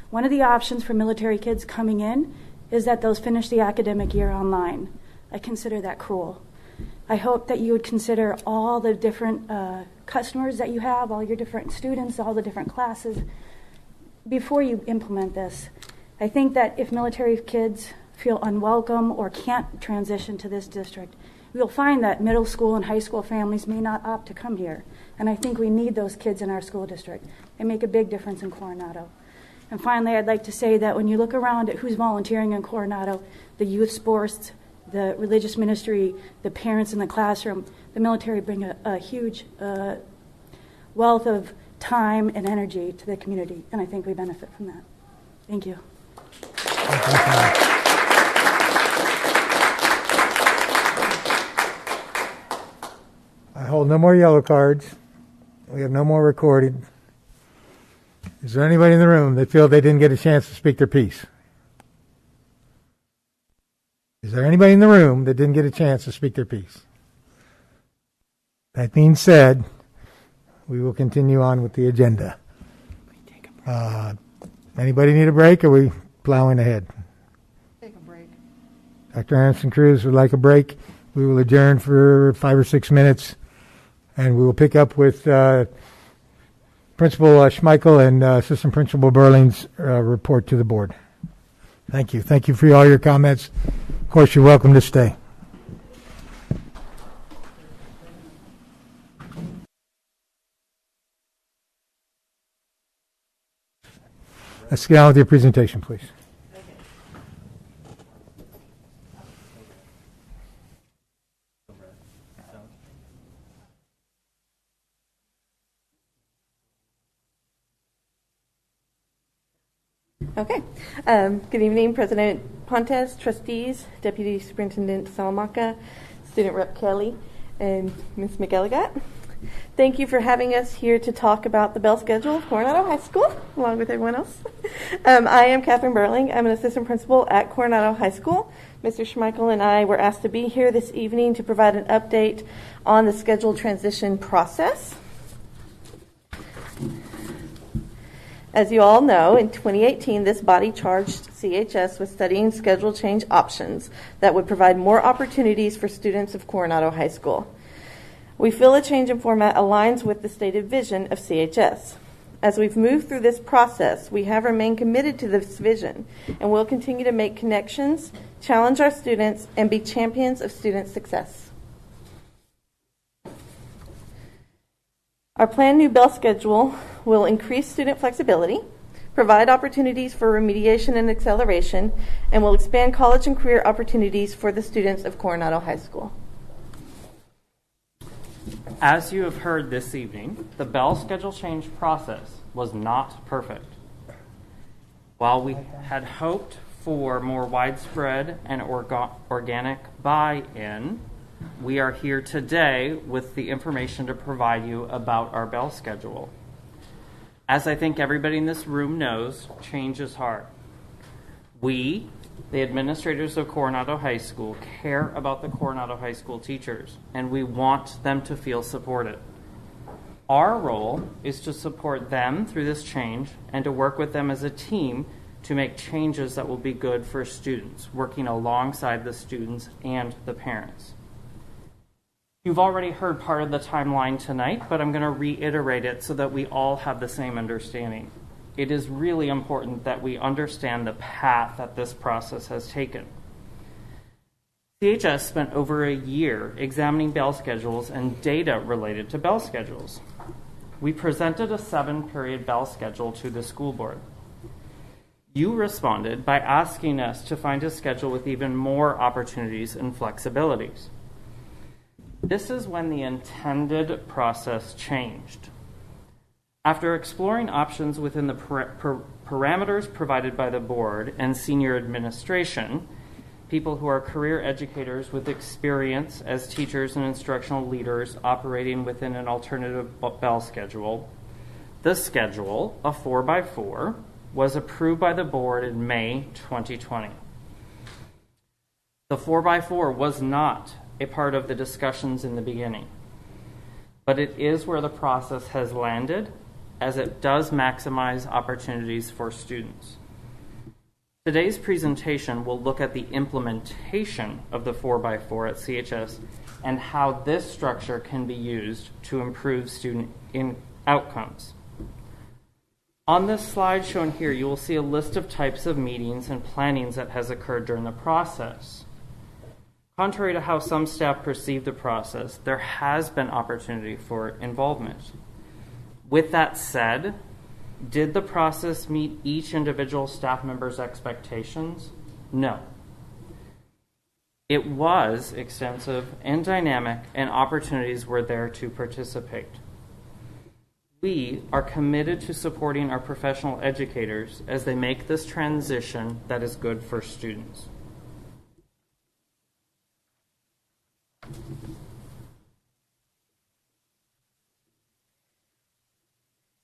One of the options for military kids coming in is that they'll finish the academic year online. I consider that cruel. I hope that you would consider all the different customers that you have, all your different students, all the different classes, before you implement this. I think that if military kids feel unwelcome or can't transition to this district, you'll find that middle school and high school families may not opt to come here. And I think we need those kids in our school district. They make a big difference in Coronado. And finally, I'd like to say that when you look around at who's volunteering in Coronado, the youth sports, the religious ministry, the parents in the classroom, the military bring a huge wealth of time and energy to the community, and I think we benefit from that. Thank you. I hold no more yellow cards. We have no more recording. Is there anybody in the room that feel they didn't get a chance to speak their piece? Is there anybody in the room that didn't get a chance to speak their piece? That being said, we will continue on with the agenda. Anybody need a break, or are we plowing ahead? Take a break. Dr. Anderson Cruz would like a break. We will adjourn for 5 or 6 minutes, and we will pick up with Principal Schmeichel and Assistant Principal Burling's report to the board. Thank you. Thank you for all your comments. Of course, you're welcome to stay. Let's get on with your presentation, please. Okay. Good evening, President Pontes, trustees, Deputy Superintendent Salamanca, Student Rep Kelly, and Ms. McElligott. Thank you for having us here to talk about the bell schedule of Coronado High School, along with everyone else. I am Catherine Burling. I'm an assistant principal at Coronado High School. Mr. Schmeichel and I were asked to be here this evening to provide an update on the schedule transition process. As you all know, in 2018, this body charged CHS with studying schedule change options that would provide more opportunities for students of Coronado High School. We feel a change in format aligns with the stated vision of CHS. As we've moved through this process, we have remained committed to this vision and will continue to make connections, challenge our students, and be champions of student success. Our planned new bell schedule will increase student flexibility, provide opportunities for remediation and acceleration, and will expand college and career opportunities for the students of Coronado High School. As you have heard this evening, the bell schedule change process was not perfect. While we had hoped for more widespread and organic buy-in, we are here today with the information to provide you about our bell schedule. As I think everybody in this room knows, change is hard. We, the administrators of Coronado High School, care about the Coronado High School teachers, and we want them to feel supported. Our role is to support them through this change and to work with them as a team to make changes that will be good for students, working alongside the students and the parents. You've already heard part of the timeline tonight, but I'm going to reiterate it so that we all have the same understanding. It is really important that we understand the path that this process has taken. CHS spent over a year examining bell schedules and data related to bell schedules. We presented a 7-period bell schedule to the school board. You responded by asking us to find a schedule with even more opportunities and flexibilities. This is when the intended process changed. After exploring options within the parameters provided by the board and senior administration, people who are career educators with experience as teachers and instructional leaders operating within an alternative bell schedule, the schedule, a 4x4, was approved by the board in May 2020. The 4x4 was not a part of the discussions in the beginning, but it is where the process has landed, as it does maximize opportunities for students. Today's presentation will look at the implementation of the 4x4 at CHS and how this structure can be used to improve student outcomes. On this slide shown here, you will see a list of types of meetings and plannings that has occurred during the process. Contrary to how some staff perceive the process, there has been opportunity for involvement. With that said, did the process meet each individual staff member's expectations? No. It was extensive and dynamic, and opportunities were there to participate. We are committed to supporting our professional educators as they make this transition that is good for students.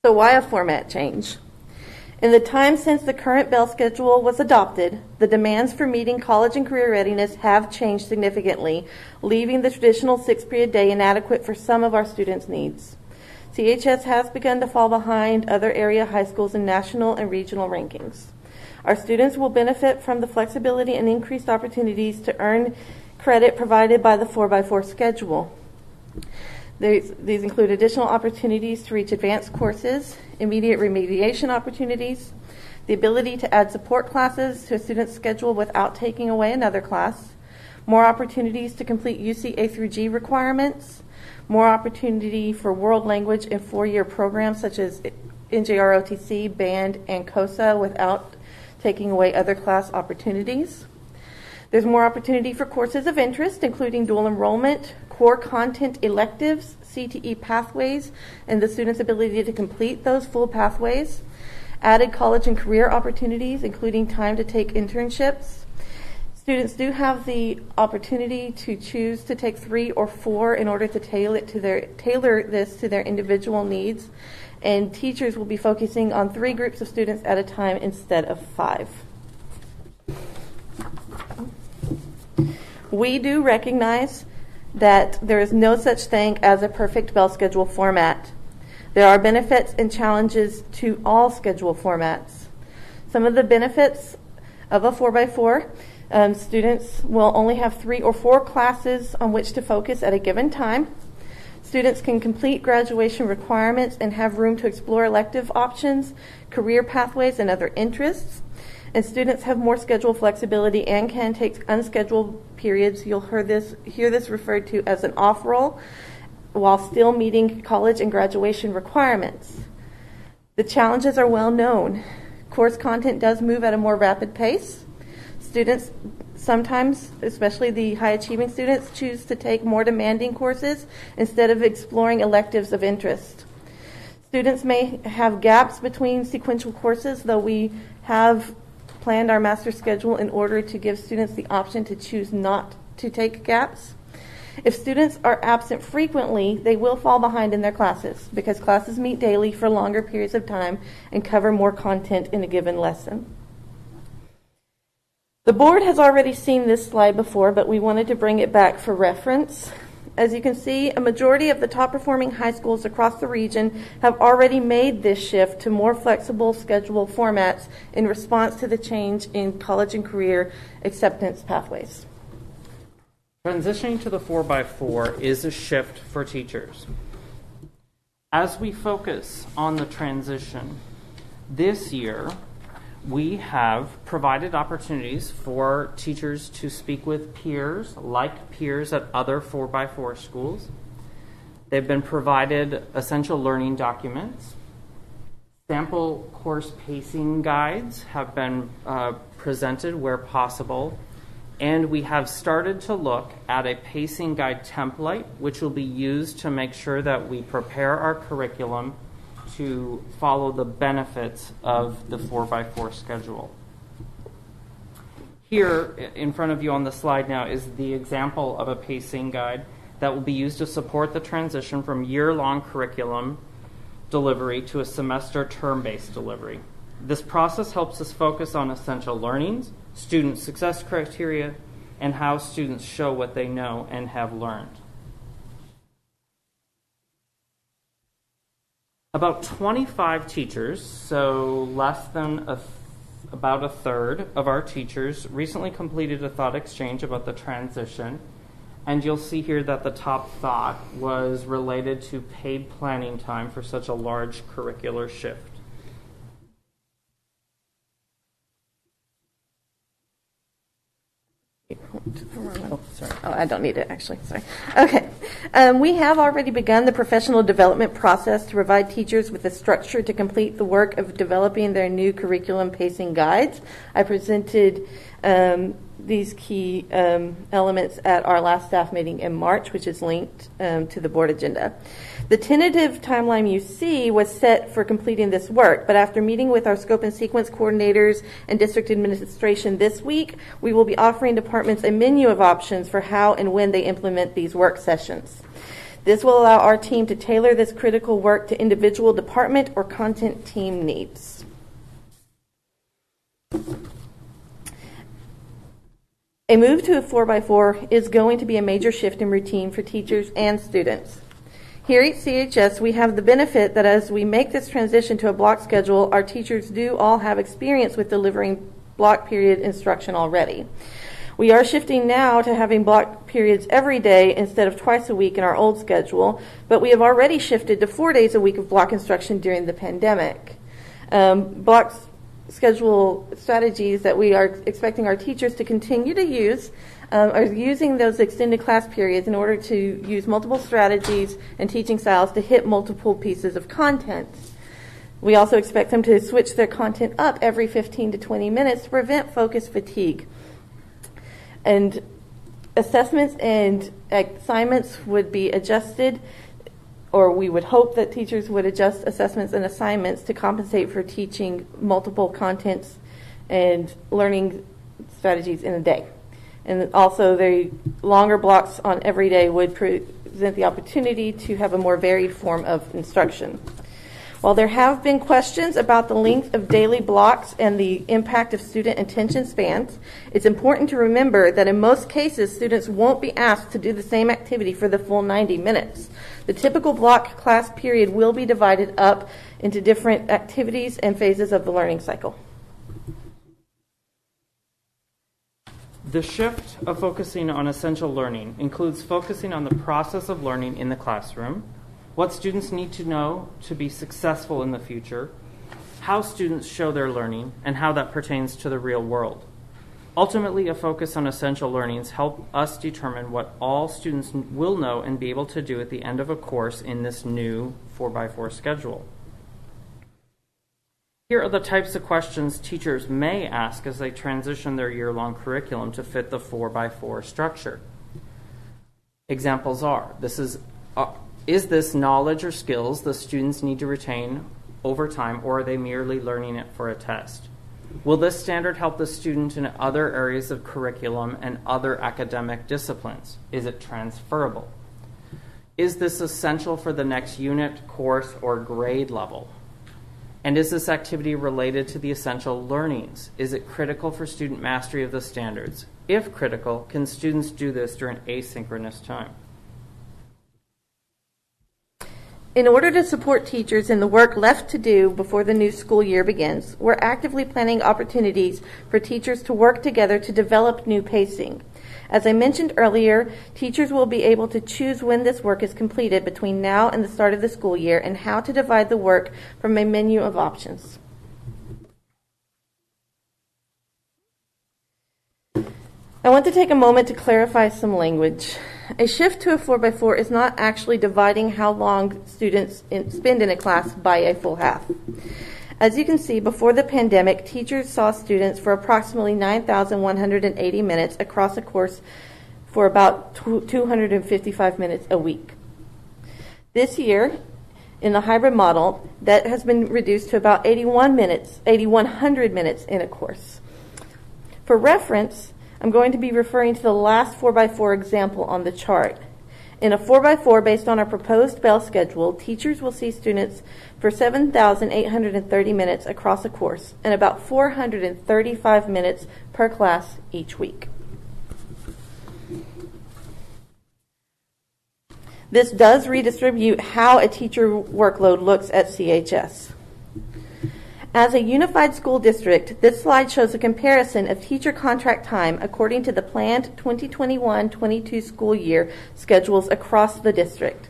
So why a format change? In the time since the current bell schedule was adopted, the demands for meeting college and career readiness have changed significantly, leaving the traditional 6-period day inadequate for some of our students' needs. CHS has begun to fall behind other area high schools in national and regional rankings. Our students will benefit from the flexibility and increased opportunities to earn credit provided by the 4x4 schedule. These include additional opportunities to reach advanced courses, immediate remediation opportunities, the ability to add support classes to a student's schedule without taking away another class, more opportunities to complete UC A through G requirements, more opportunity for world language and 4-year programs such as NJROTC, BAND, and COSA without taking away other class opportunities. There's more opportunity for courses of interest, including dual enrollment, core content electives, CTE pathways, and the student's ability to complete those full pathways. Added college and career opportunities, including time to take internships. Students do have the opportunity to choose to take 3 or 4 in order to tailor this to their individual needs. And teachers will be focusing on 3 groups of students at a time instead of 5. We do recognize that there is no such thing as a perfect bell schedule format. There are benefits and challenges to all schedule formats. Some of the benefits of a 4x4, students will only have 3 or 4 classes on which to focus at a given time. Students can complete graduation requirements and have room to explore elective options, career pathways, and other interests. And students have more schedule flexibility and can take unscheduled periods. You'll hear this referred to as an off-roll while still meeting college and graduation requirements. The challenges are well known. Course content does move at a more rapid pace. Students sometimes, especially the high achieving students, choose to take more demanding courses instead of exploring electives of interest. Students may have gaps between sequential courses, though we have planned our master schedule in order to give students the option to choose not to take gaps. If students are absent frequently, they will fall behind in their classes because classes meet daily for longer periods of time and cover more content in a given lesson. The board has already seen this slide before, but we wanted to bring it back for reference. As you can see, a majority of the top performing high schools across the region have already made this shift to more flexible schedule formats in response to the change in college and career acceptance pathways. Transitioning to the 4x4 is a shift for teachers. As we focus on the transition, this year we have provided opportunities for teachers to speak with peers, like peers at other 4x4 schools. They've been provided essential learning documents. Sample course pacing guides have been presented where possible. And we have started to look at a pacing guide template, which will be used to make sure that we prepare our curriculum to follow the benefits of the 4x4 schedule. Here in front of you on the slide now is the example of a pacing guide that will be used to support the transition from year-long curriculum delivery to a semester term-based delivery. This process helps us focus on essential learnings, student success criteria, and how students show what they know and have learned. About 25 teachers, so less than about a third of our teachers, recently completed a thought exchange about the transition. And you'll see here that the top thought was related to paid planning time for such a large curricular shift. Oh, sorry. Oh, I don't need it, actually. Sorry. Okay. We have already begun the professional development process to provide teachers with a structure to complete the work of developing their new curriculum pacing guides. I presented these key elements at our last staff meeting in March, which is linked to the board agenda. The tentative timeline you see was set for completing this work, but after meeting with our scope and sequence coordinators and district administration this week, we will be offering departments a menu of options for how and when they implement these work sessions. This will allow our team to tailor this critical work to individual department or content team needs. A move to a 4x4 is going to be a major shift in routine for teachers and students. Here at CHS, we have the benefit that as we make this transition to a block schedule, our teachers do all have experience with delivering block period instruction already. We are shifting now to having block periods every day instead of twice a week in our old schedule, but we have already shifted to 4 days a week of block instruction during the pandemic. Block schedule strategies that we are expecting our teachers to continue to use are using those extended class periods in order to use multiple strategies and teaching styles to hit multiple pieces of content. We also expect them to switch their content up every 15 to 20 minutes to prevent focus fatigue. And assessments and assignments would be adjusted, or we would hope that teachers would adjust assessments and assignments to compensate for teaching multiple contents and learning strategies in a day. And also the longer blocks on every day would present the opportunity to have a more varied form of instruction. While there have been questions about the length of daily blocks and the impact of student attention spans, it's important to remember that in most cases, students won't be asked to do the same activity for the full 90 minutes. The typical block class period will be divided up into different activities and phases of the learning cycle. The shift of focusing on essential learning includes focusing on the process of learning in the classroom, what students need to know to be successful in the future, how students show their learning, and how that pertains to the real world. Ultimately, a focus on essential learnings help us determine what all students will know and be able to do at the end of a course in this new 4x4 schedule. Here are the types of questions teachers may ask as they transition their year-long curriculum to fit the 4x4 structure. Examples are, is this knowledge or skills the students need to retain over time, or are they merely learning it for a test? Will this standard help the student in other areas of curriculum and other academic disciplines? Is it transferable? Is this essential for the next unit, course, or grade level? And is this activity related to the essential learnings? Is it critical for student mastery of the standards? If critical, can students do this during asynchronous time? In order to support teachers in the work left to do before the new school year begins, we're actively planning opportunities for teachers to work together to develop new pacing. As I mentioned earlier, teachers will be able to choose when this work is completed between now and the start of the school year and how to divide the work from a menu of options. I want to take a moment to clarify some language. A shift to a 4x4 is not actually dividing how long students spend in a class by a full half. As you can see, before the pandemic, teachers saw students for approximately 9,180 minutes across a course for about 255 minutes a week. This year, in the hybrid model, that has been reduced to about 8,100 minutes in a course. For reference, I'm going to be referring to the last 4x4 example on the chart. In a 4x4 based on our proposed Bell schedule, teachers will see students for 7,830 minutes across a course and about 435 minutes per class each week. This does redistribute how a teacher workload looks at CHS. As a unified school district, this slide shows a comparison of teacher contract time according to the planned 2021-22 school year schedules across the district.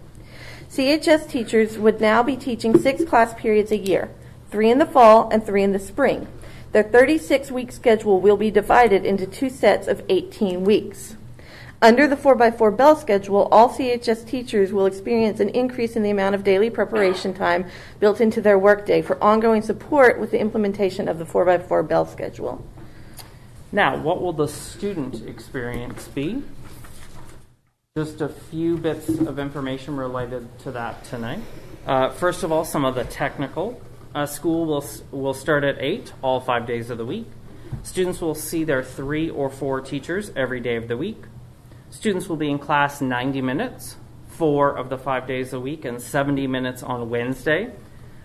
CHS teachers would now be teaching 6 class periods a year, 3 in the fall and 3 in the spring. Their 36-week schedule will be divided into 2 sets of 18 weeks. Under the 4x4 Bell schedule, all CHS teachers will experience an increase in the amount of daily preparation time built into their workday for ongoing support with the implementation of the 4x4 Bell schedule. Now, what will the student experience be? Just a few bits of information related to that tonight. First of all, some of the technical. School will start at 8 all 5 days of the week. Students will see their 3 or 4 teachers every day of the week. Students will be in class 90 minutes, 4 of the 5 days a week, and 70 minutes on Wednesday.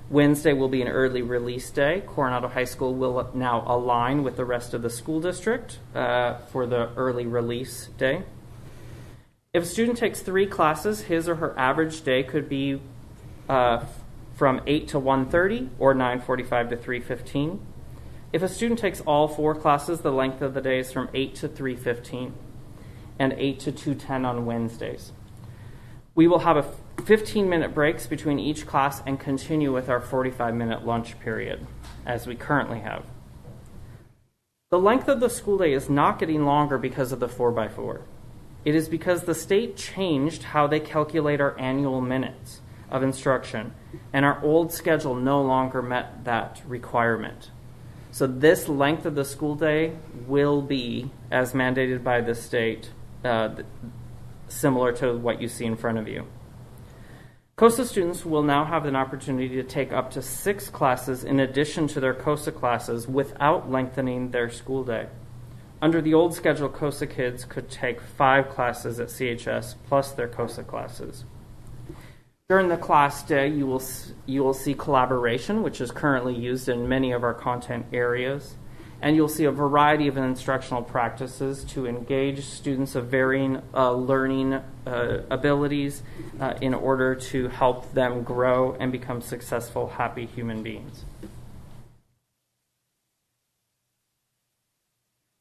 Wednesday will be an early release day. Coronado High School will now align with the rest of the school district for the early release day. If a student takes 3 classes, his or her average day could be from 8 to 1:30 or 9:45 to 3:15. If a student takes all 4 classes, the length of the day is from 8 to 3:15. And 8 to 2:10 on Wednesdays. We will have a 15-minute breaks between each class and continue with our 45-minute lunch period, as we currently have. The length of the school day is not getting longer because of the 4x4. It is because the state changed how they calculate our annual minutes of instruction, and our old schedule no longer met that requirement. So this length of the school day will be, as mandated by the state, similar to what you see in front of you. COSA students will now have an opportunity to take up to 6 classes in addition to their COSA classes without lengthening their school day. Under the old schedule, COSA kids could take 5 classes at CHS plus their COSA classes. During the class day, you will see collaboration, which is currently used in many of our content areas. And you'll see a variety of instructional practices to engage students of varying learning abilities in order to help them grow and become successful, happy human beings.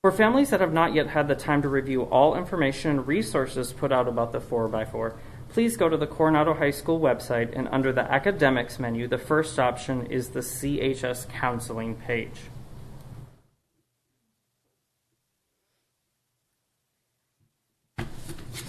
For families that have not yet had the time to review all information and resources put out about the 4x4, please go to the Coronado High School website, and under the Academics menu, the first option is the CHS Counseling page.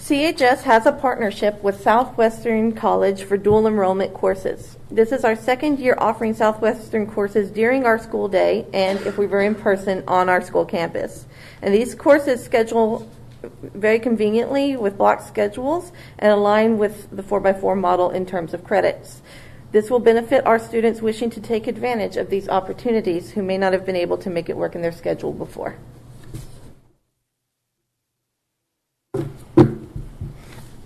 CHS has a partnership with Southwestern College for dual enrollment courses. This is our second year offering Southwestern courses during our school day and if we were in person on our school campus. And these courses schedule very conveniently with block schedules and align with the 4x4 model in terms of credits. This will benefit our students wishing to take advantage of these opportunities who may not have been able to make it work in their schedule before.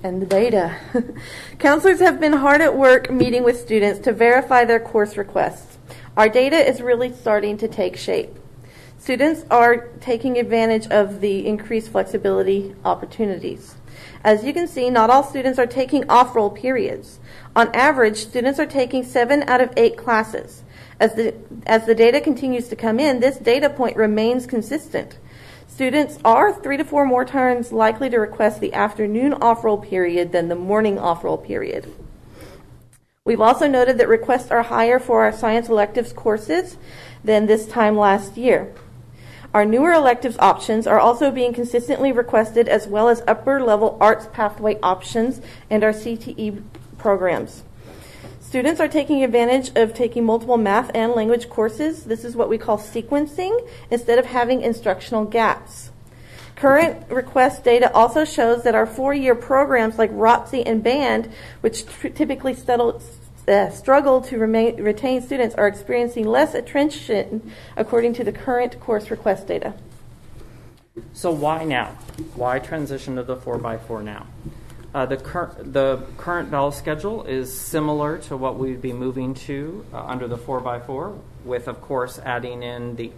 And the data. Counselors have been hard at work meeting with students to verify their course requests. Our data is really starting to take shape. Students are taking advantage of the increased flexibility opportunities. As you can see, not all students are taking off-roll periods. On average, students are taking 7 out of 8 classes. As the data continues to come in, this data point remains consistent. Students are 3 to 4 more times likely to request the afternoon off-roll period than the morning off-roll period. We've also noted that requests are higher for our science electives courses than this time last year. Our newer electives options are also being consistently requested, as well as upper-level arts pathway options and our CTE programs. Students are taking advantage of taking multiple math and language courses. This is what we call sequencing, instead of having instructional gaps. Current request data also shows that our 4-year programs like ROTC and BAND, which typically struggle to retain students, are experiencing less attrition according to the current course request data. So why now? Why transition to the 4x4 now? The current Bell schedule is similar to what we'd be moving to under the 4x4, with, of course, adding in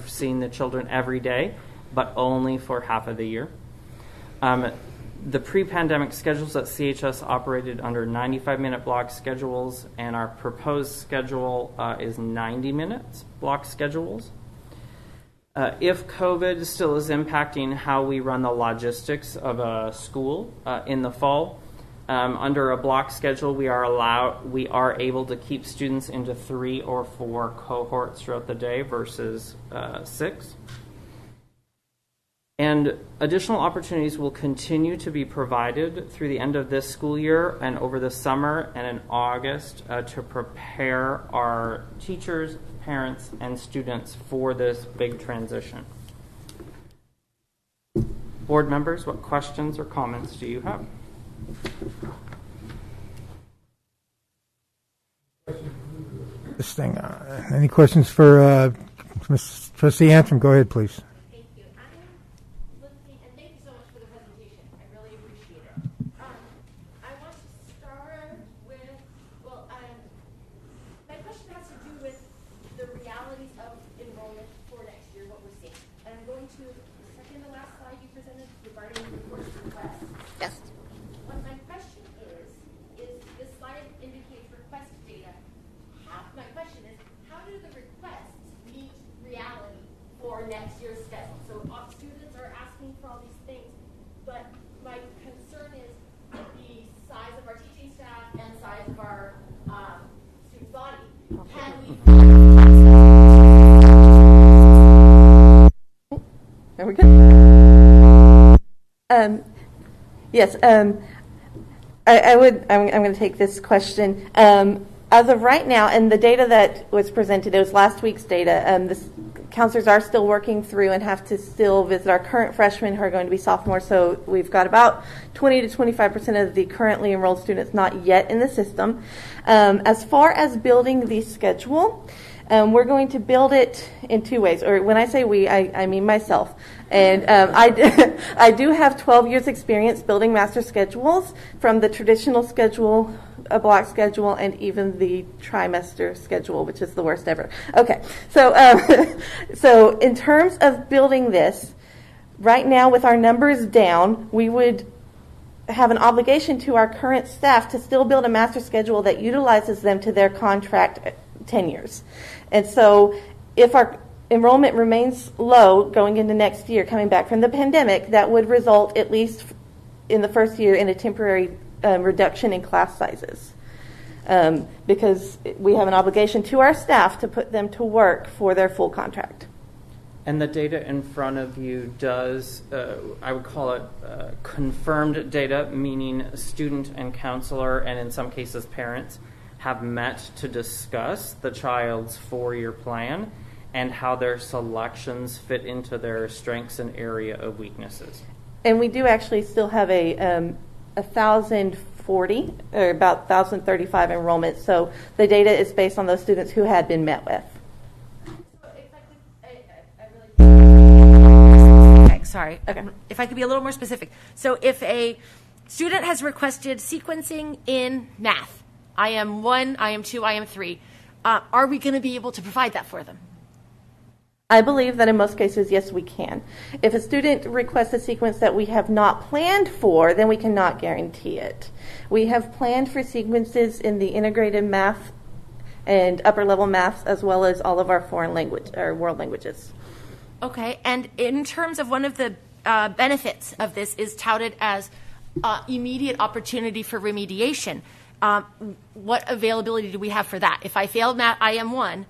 seeing the children every day, but only for half of the year. The pre-pandemic schedules at CHS operated under 95-minute block schedules, and our proposed schedule is 90-minute block schedules. If COVID still is impacting how we run the logistics of a school in the fall, under a block schedule, we are able to keep students into 3 or 4 cohorts throughout the day versus 6. And additional opportunities will continue to be provided through the end of this school year and over the summer and in August to prepare our teachers, parents, and students for this big transition. Board members, what questions or comments do you have? This thing. Any questions for Ms. Trustee Antrim? Go ahead, please. Next year's schedule. So students are asking for all these things, but my concern is the size of our teaching staff and the size of our student body. Can we? There we go. Yes. I'm going to take this question. As of right now, and the data that was presented, it was last week's data. Counselors are still working through and have to still visit our current freshmen who are going to be sophomores. So we've got about 20 to 25% of the currently enrolled students not yet in the system. As far as building the schedule, we're going to build it in 2 ways. Or when I say we, I mean myself. And I do have 12 years experience building master schedules, from the traditional schedule, a block schedule, and even the trimester schedule, which is the worst ever. Okay, so in terms of building this, right now with our numbers down, we would have an obligation to our current staff to still build a master schedule that utilizes them to their contract tenures. And so if our enrollment remains low going into next year, coming back from the pandemic, that would result, at least in the first year, in a temporary reduction in class sizes, because we have an obligation to our staff to put them to work for their full contract. And the data in front of you does, I would call it confirmed data, meaning student and counselor, and in some cases parents, have met to discuss the child's 4-year plan and how their selections fit into their strengths and area of weaknesses. And we do actually still have a 1,040 or about 1,035 enrollments. So the data is based on those students who had been met with. Okay, sorry. Okay. If I could be a little more specific. So if a student has requested sequencing in math, IM 1, IM 2, IM 3, are we going to be able to provide that for them? I believe that in most cases, yes, we can. If a student requests a sequence that we have not planned for, then we cannot guarantee it. We have planned for sequences in the integrated math and upper level maths, as well as all of our foreign language or world languages. Okay, and in terms of one of the benefits of this is touted as immediate opportunity for remediation. What availability do we have for that? If I failed math IM 1,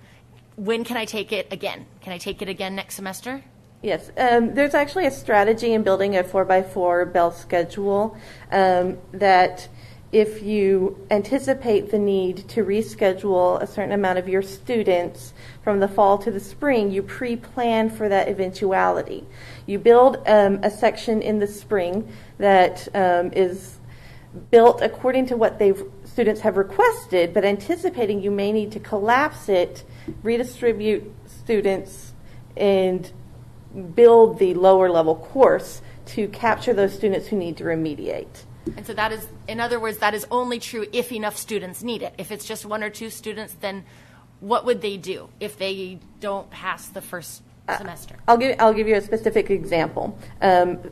when can I take it again? Can I take it again next semester? Yes, there's actually a strategy in building a 4x4 Bell schedule that if you anticipate the need to reschedule a certain amount of your students from the fall to the spring, you pre-plan for that eventuality. You build a section in the spring that is built according to what students have requested, but anticipating you may need to collapse it, redistribute students, and build the lower level course to capture those students who need to remediate. And so that is, in other words, that is only true if enough students need it. If it's just 1 or 2 students, then what would they do if they don't pass the first semester? I'll give you a specific example.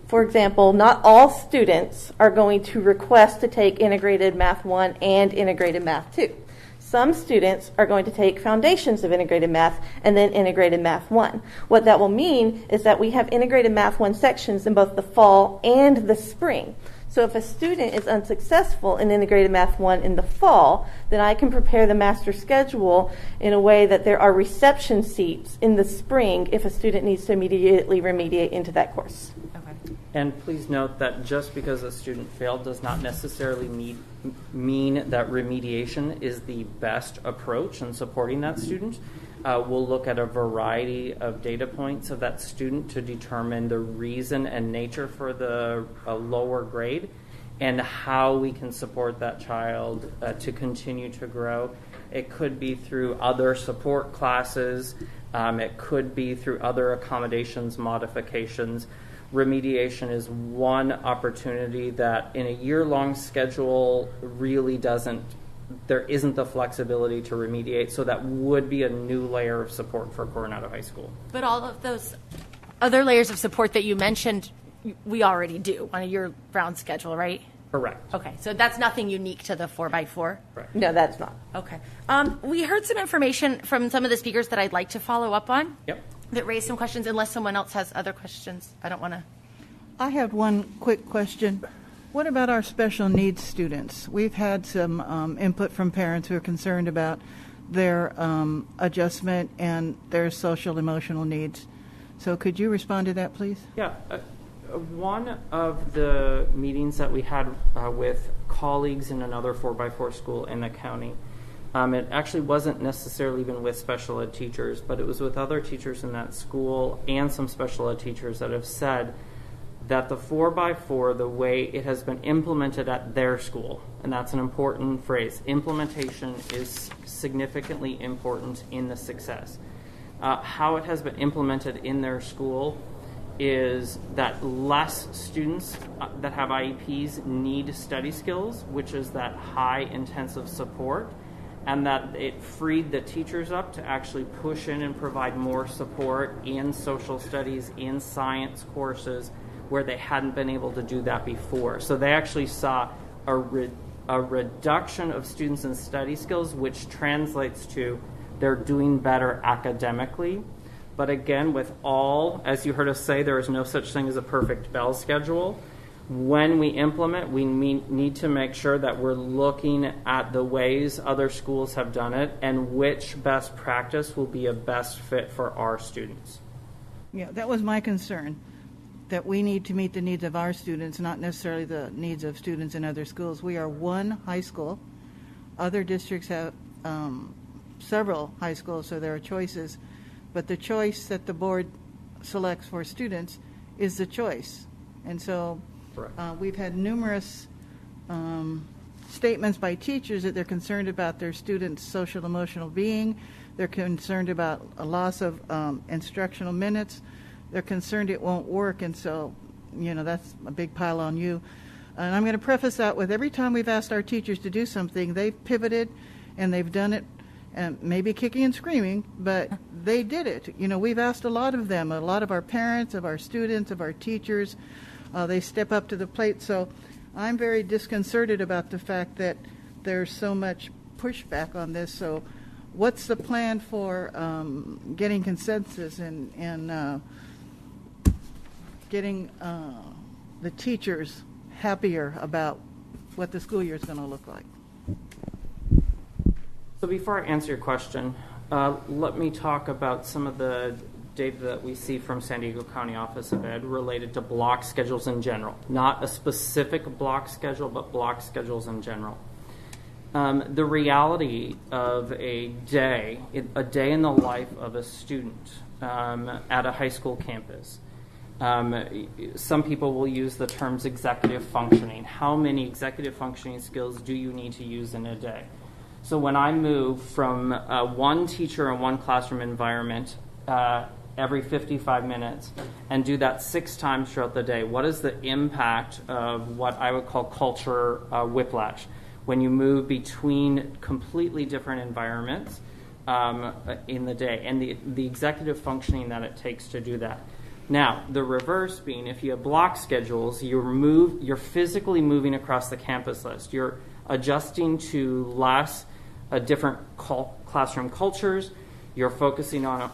For example, not all students are going to request to take Integrated Math 1 and Integrated Math 2. Some students are going to take Foundations of Integrated Math and then Integrated Math 1. What that will mean is that we have Integrated Math 1 sections in both the fall and the spring. So if a student is unsuccessful in Integrated Math 1 in the fall, then I can prepare the master schedule in a way that there are reception seats in the spring if a student needs to immediately remediate into that course. Okay. And please note that just because a student failed does not necessarily mean that remediation is the best approach in supporting that student. We'll look at a variety of data points of that student to determine the reason and nature for the lower grade and how we can support that child to continue to grow. It could be through other support classes. It could be through other accommodations, modifications. Remediation is one opportunity that in a year-long schedule really there isn't the flexibility to remediate, so that would be a new layer of support for Coronado High School. But all of those other layers of support that you mentioned, we already do on a year-round schedule, right? Correct. Okay, so that's nothing unique to the 4x4? Correct. No, that's not. Okay. We heard some information from some of the speakers that I'd like to follow up on. Yep. That raised some questions, unless someone else has other questions. I don't want to. I have one quick question. What about our special needs students? We've had some input from parents who are concerned about their adjustment and their social emotional needs. So could you respond to that, please? Yeah. One of the meetings that we had with colleagues in another 4x4 school in the county, it actually wasn't necessarily even with special ed teachers, but it was with other teachers in that school and some special ed teachers that have said that the 4x4, the way it has been implemented at their school, and that's an important phrase, implementation is significantly important in the success. How it has been implemented in their school is that less students that have IEPs need study skills, which is that high intensive support, and that it freed the teachers up to actually push in and provide more support in social studies, in science courses, where they hadn't been able to do that before. So they actually saw a reduction of students in study skills, which translates to they're doing better academically. But again, with all, as you heard us say, there is no such thing as a perfect Bell schedule. When we implement, we need to make sure that we're looking at the ways other schools have done it and which best practice will be a best fit for our students. Yeah, that was my concern, that we need to meet the needs of our students, not necessarily the needs of students in other schools. We are one high school. Other districts have several high schools, so there are choices. But the choice that the board selects for students is the choice. And so we've had numerous statements by teachers that they're concerned about their students' social emotional being. They're concerned about a loss of instructional minutes. They're concerned it won't work, and so, that's a big pile on you. And I'm going to preface that with every time we've asked our teachers to do something, they've pivoted and they've done it, and maybe kicking and screaming, but they did it. We've asked a lot of them, a lot of our parents, of our students, of our teachers. They step up to the plate. So I'm very disconcerted about the fact that there's so much pushback on this. So what's the plan for getting consensus and getting the teachers happier about what the school year is going to look like? So before I answer your question, let me talk about some of the data that we see from San Diego County Office of Ed related to block schedules in general. Not a specific block schedule, but block schedules in general. The reality of a day in the life of a student at a high school campus. Some people will use the terms executive functioning. How many executive functioning skills do you need to use in a day? So when I move from one teacher in one classroom environment every 55 minutes and do that 6 times throughout the day, what is the impact of what I would call culture whiplash? When you move between completely different environments in the day, and the executive functioning that it takes to do that. Now, the reverse being, if you have block schedules, you're physically moving across the campus list. You're adjusting to less different classroom cultures. You're focusing on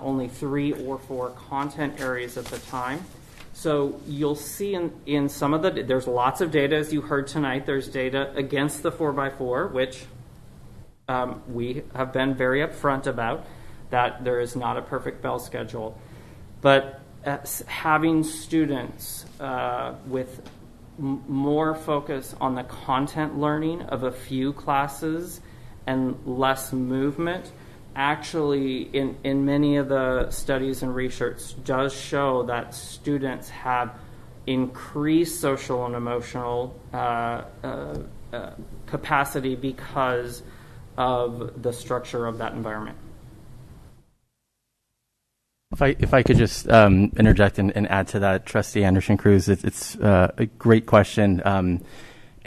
only 3 or 4 content areas at the time. So you'll see in some of there's lots of data, as you heard tonight. There's data against the 4x4, which we have been very upfront about, that there is not a perfect bell schedule. But having students with more focus on the content learning of a few classes and less movement, actually in many of the studies and research does show that students have increased social and emotional capacity because of the structure of that environment. If I could just interject and add to that, Trustee Anderson-Cruz, it's a great question.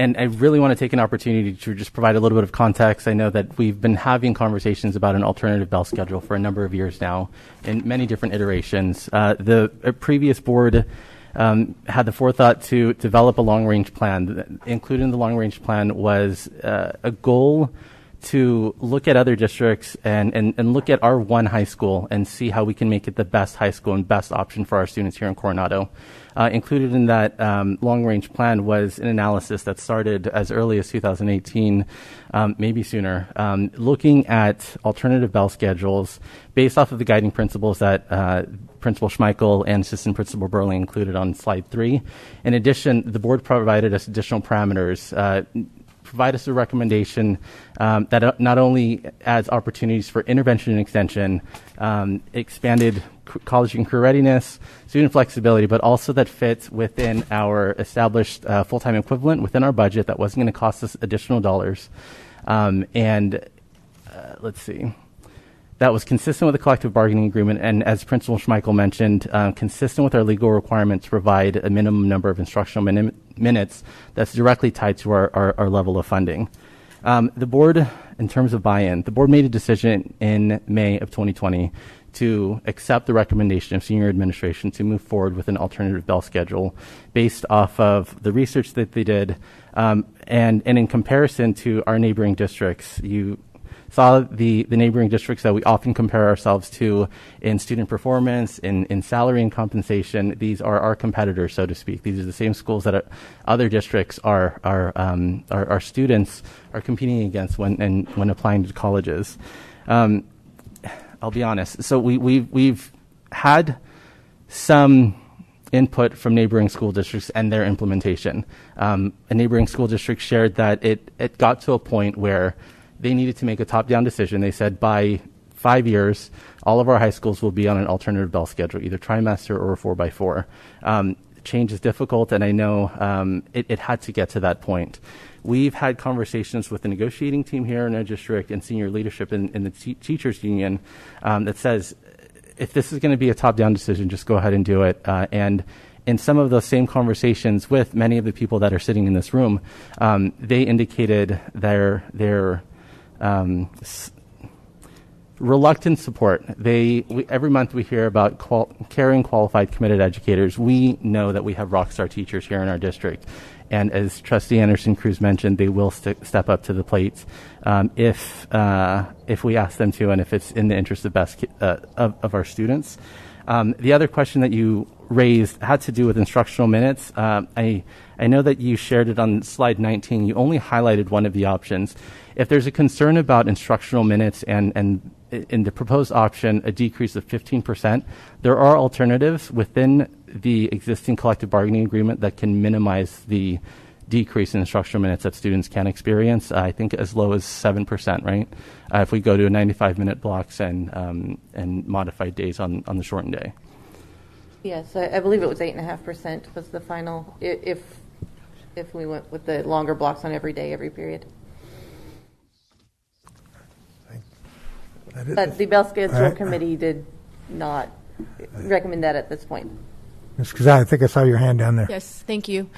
And I really want to take an opportunity to just provide a little bit of context. I know that we've been having conversations about an alternative bell schedule for a number of years now in many different iterations. The previous board had the forethought to develop a long-range plan. Included in the long-range plan was a goal to look at other districts and look at our one high school and see how we can make it the best high school and best option for our students here in Coronado. Included in that long-range plan was an analysis that started as early as 2018, maybe sooner, looking at alternative bell schedules based off of the guiding principles that Principal Schmeichel and Assistant Principal Burley included on slide 3. In addition, the board provided us additional parameters, provide us a recommendation that not only adds opportunities for intervention and extension, expanded college and career readiness, student flexibility, but also that fits within our established full-time equivalent within our budget that wasn't going to cost us additional dollars. Let's see. That was consistent with the collective bargaining agreement, and as Principal Schmeichel mentioned, consistent with our legal requirement to provide a minimum number of instructional minutes that's directly tied to our level of funding. The board, in terms of buy-in, the board made a decision in May of 2020 to accept the recommendation of senior administration to move forward with an alternative bell schedule based off of the research that they did, and in comparison to our neighboring districts. You saw the neighboring districts that we often compare ourselves to in student performance, in salary and compensation. These are our competitors, so to speak. These are the same schools that other districts our students are competing against when applying to colleges. I'll be honest. So we've had some input from neighboring school districts and their implementation. A neighboring school district shared that it got to a point where they needed to make a top-down decision. They said by 5 years, all of our high schools will be on an alternative bell schedule, either trimester or a 4x4. Change is difficult, and I know it had to get to that point. We've had conversations with the negotiating team here in our district and senior leadership in the teachers union that says, if this is going to be a top-down decision, just go ahead and do it. And in some of those same conversations with many of the people that are sitting in this room, they indicated their reluctant support. Every month we hear about caring, qualified, committed educators. We know that we have rock star teachers here in our district. And as Trustee Anderson-Cruz mentioned, they will step up to the plate if we ask them to, and if it's in the interest of best of our students. The other question that you raised had to do with instructional minutes. I know that you shared it on slide 19. You only highlighted one of the options. If there's a concern about instructional minutes and in the proposed option, a decrease of 15%, there are alternatives within the existing collective bargaining agreement that can minimize the decrease in instructional minutes that students can experience. I think as low as 7%, right? If we go to 95-minute blocks and modified days on the shortened day. Yes, I believe it was 8.5% was the final, if we went with the longer blocks on every day, every period. But the Bell Schedule Committee did not recommend that at this point. Ms. Kazan, I think I saw your hand down there. Yes, thank you.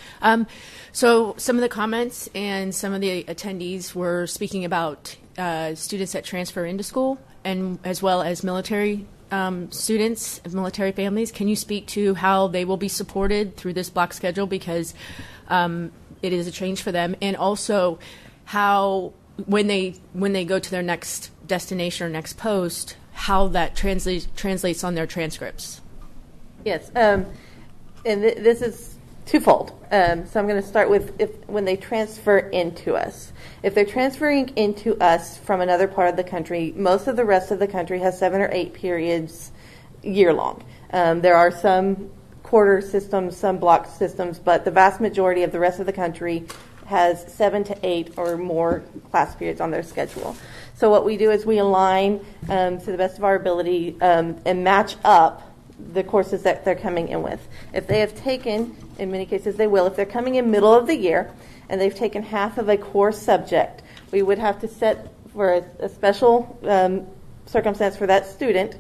So some of the comments and some of the attendees were speaking about students that transfer into school, and as well as military students of military families. Can you speak to how they will be supported through this block schedule, because it is a change for them, and also how when they go to their next destination or next post, how that translates on their transcripts? Yes, and this is twofold. So I'm going to start with when they transfer into us. If they're transferring into us from another part of the country, most of the rest of the country has 7 or 8 periods year long. There are some quarter systems, some block systems, but the vast majority of the rest of the country has 7 to 8 or more class periods on their schedule. So what we do is we align to the best of our ability and match up the courses that they're coming in with. If they have taken, in many cases they will, if they're coming in middle of the year and they've taken half of a core subject, we would have to set for a special circumstance for that student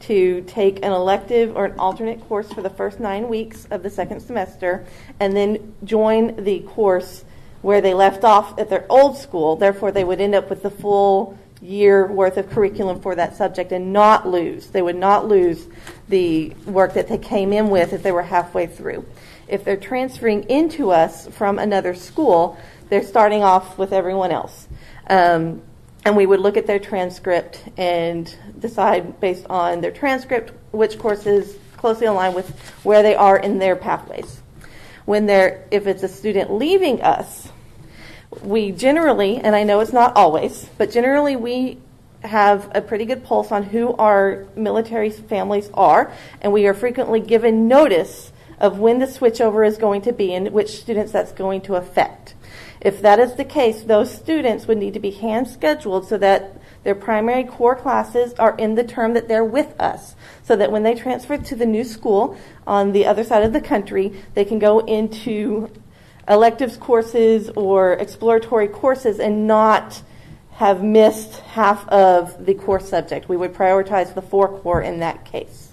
to take an elective or an alternate course for the first 9 weeks of the second semester, and then join the course where they left off at their old school. Therefore, they would end up with the full year worth of curriculum for that subject and not lose. They would not lose the work that they came in with if they were halfway through. If they're transferring into us from another school, they're starting off with everyone else. And we would look at their transcript and decide based on their transcript which courses closely align with where they are in their pathways. If it's a student leaving us, we generally, and I know it's not always, but generally we have a pretty good pulse on who our military families are, and we are frequently given notice of when the switchover is going to be and which students that's going to affect. If that is the case, those students would need to be hand scheduled so that their primary core classes are in the term that they're with us, so that when they transfer to the new school on the other side of the country, they can go into electives courses or exploratory courses and not have missed half of the core subject. We would prioritize the 4 core in that case.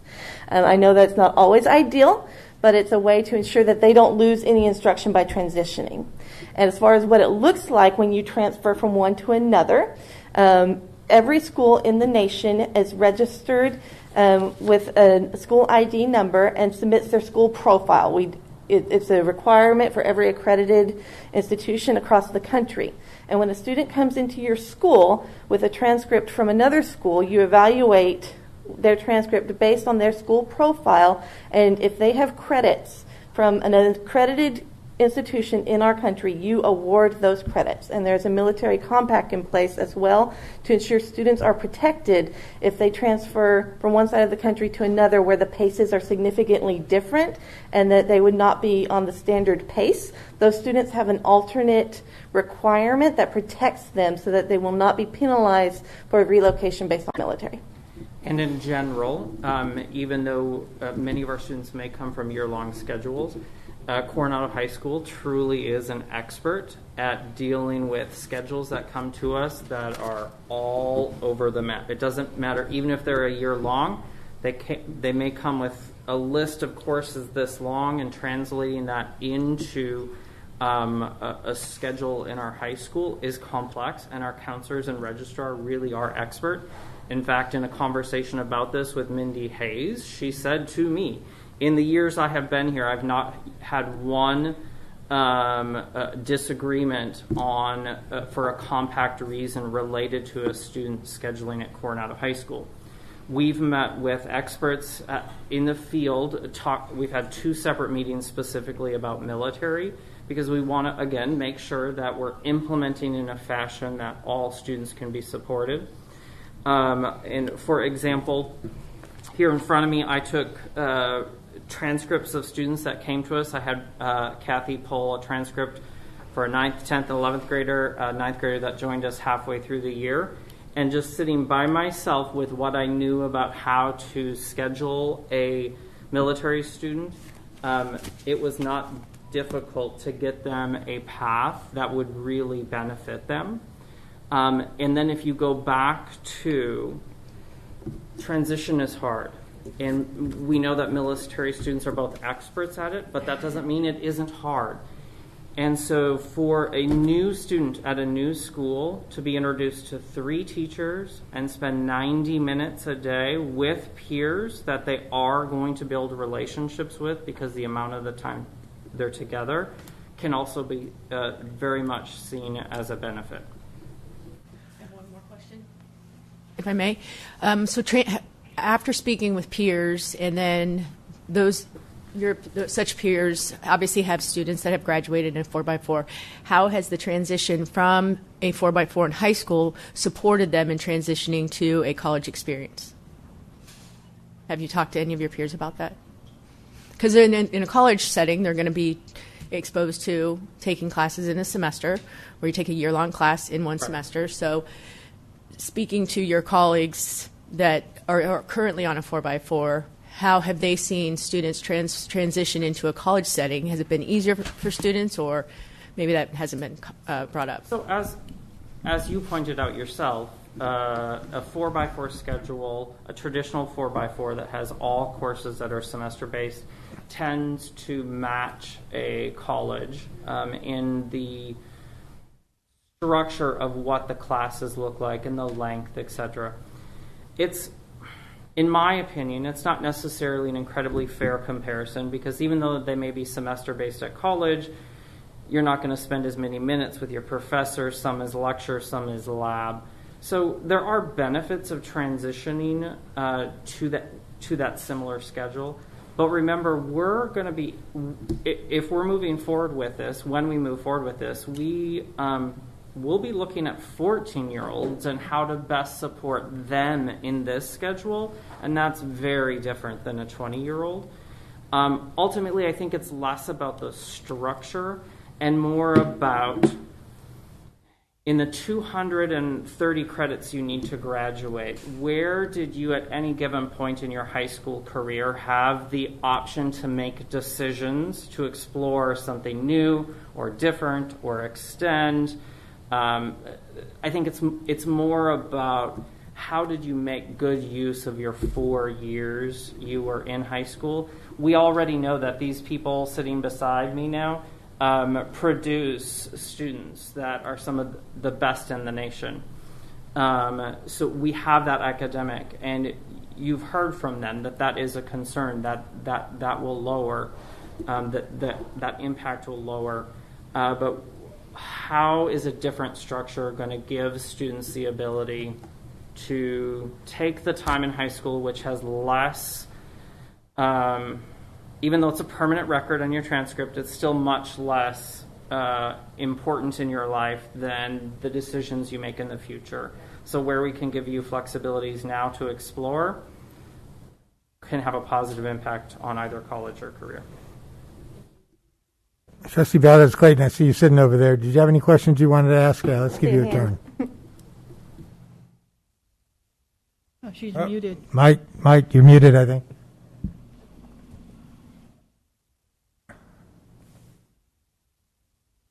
I know that's not always ideal, but it's a way to ensure that they don't lose any instruction by transitioning. And as far as what it looks like when you transfer from one to another, every school in the nation is registered with a school ID number and submits their school profile. It's a requirement for every accredited institution across the country. And when a student comes into your school with a transcript from another school, you evaluate their transcript based on their school profile, and if they have credits from an accredited institution in our country, you award those credits. And there's a military compact in place as well to ensure students are protected if they transfer from one side of the country to another where the paces are significantly different and that they would not be on the standard pace. Those students have an alternate requirement that protects them so that they will not be penalized for relocation based on military. And in general, even though many of our students may come from year-long schedules, Coronado High School truly is an expert at dealing with schedules that come to us that are all over the map. It doesn't matter, even if they're a year long, they may come with a list of courses this long, and translating that into a schedule in our high school is complex, and our counselors and registrar really are expert. In fact, in a conversation about this with Mindy Hayes, she said to me, in the years I have been here, I've not had one disagreement on for a compact reason related to a student scheduling at Coronado High School. We've met with experts in the field. We've had 2 separate meetings specifically about military, because we want to, again, make sure that we're implementing in a fashion that all students can be supported. And for example, here in front of me, I took transcripts of students that came to us. I had Kathy pull a transcript for a 9th, 10th, and 11th grader, a 9th grader that joined us halfway through the year. And just sitting by myself with what I knew about how to schedule a military student, it was not difficult to get them a path that would really benefit them. And then if you go back to transition is hard. And we know that military students are both experts at it, but that doesn't mean it isn't hard. And so for a new student at a new school to be introduced to 3 teachers and spend 90 minutes a day with peers that they are going to build relationships with, because the amount of the time they're together, can also be very much seen as a benefit. I have one more question, if I may. After speaking with peers, and then such peers obviously have students that have graduated in 4x4. How has the transition from a 4x4 in high school supported them in transitioning to a college experience? Have you talked to any of your peers about that? Because in a college setting, they're going to be exposed to taking classes in a semester, where you take a year-long class in one semester. So speaking to your colleagues that are currently on a 4x4, how have they seen students transition into a college setting? Has it been easier for students, or maybe that hasn't been brought up? So as you pointed out yourself, a 4x4 schedule, a traditional 4x4 that has all courses that are semester-based, tends to match a college in the structure of what the classes look like and the length, etc. It's, in my opinion, it's not necessarily an incredibly fair comparison, because even though they may be semester-based at college, you're not going to spend as many minutes with your professor. Some is lecture, some is lab. So there are benefits of transitioning to that similar schedule. But remember, we're going to be, if we're moving forward with this, when we move forward with this, we'll be looking at 14-year-olds and how to best support them in this schedule, and that's very different than a 20-year-old. Ultimately, I think it's less about the structure and more about, in the 230 credits you need to graduate, where did you at any given point in your high school career have the option to make decisions to explore something new or different or extend? I think it's more about how did you make good use of your 4 years you were in high school. We already know that these people sitting beside me now produce students that are some of the best in the nation. So we have that academic, and you've heard from them that is a concern, that will lower, that impact will lower. But how is a different structure going to give students the ability to take the time in high school, which has less even though it's a permanent record on your transcript, it's still much less important in your life than the decisions you make in the future. So where we can give you flexibilities now to explore can have a positive impact on either college or career. Trustee Valdez Clayton, I see you sitting over there. Did you have any questions you wanted to ask? Let's give you a turn. Oh, she's muted. Mike, you're muted, I think.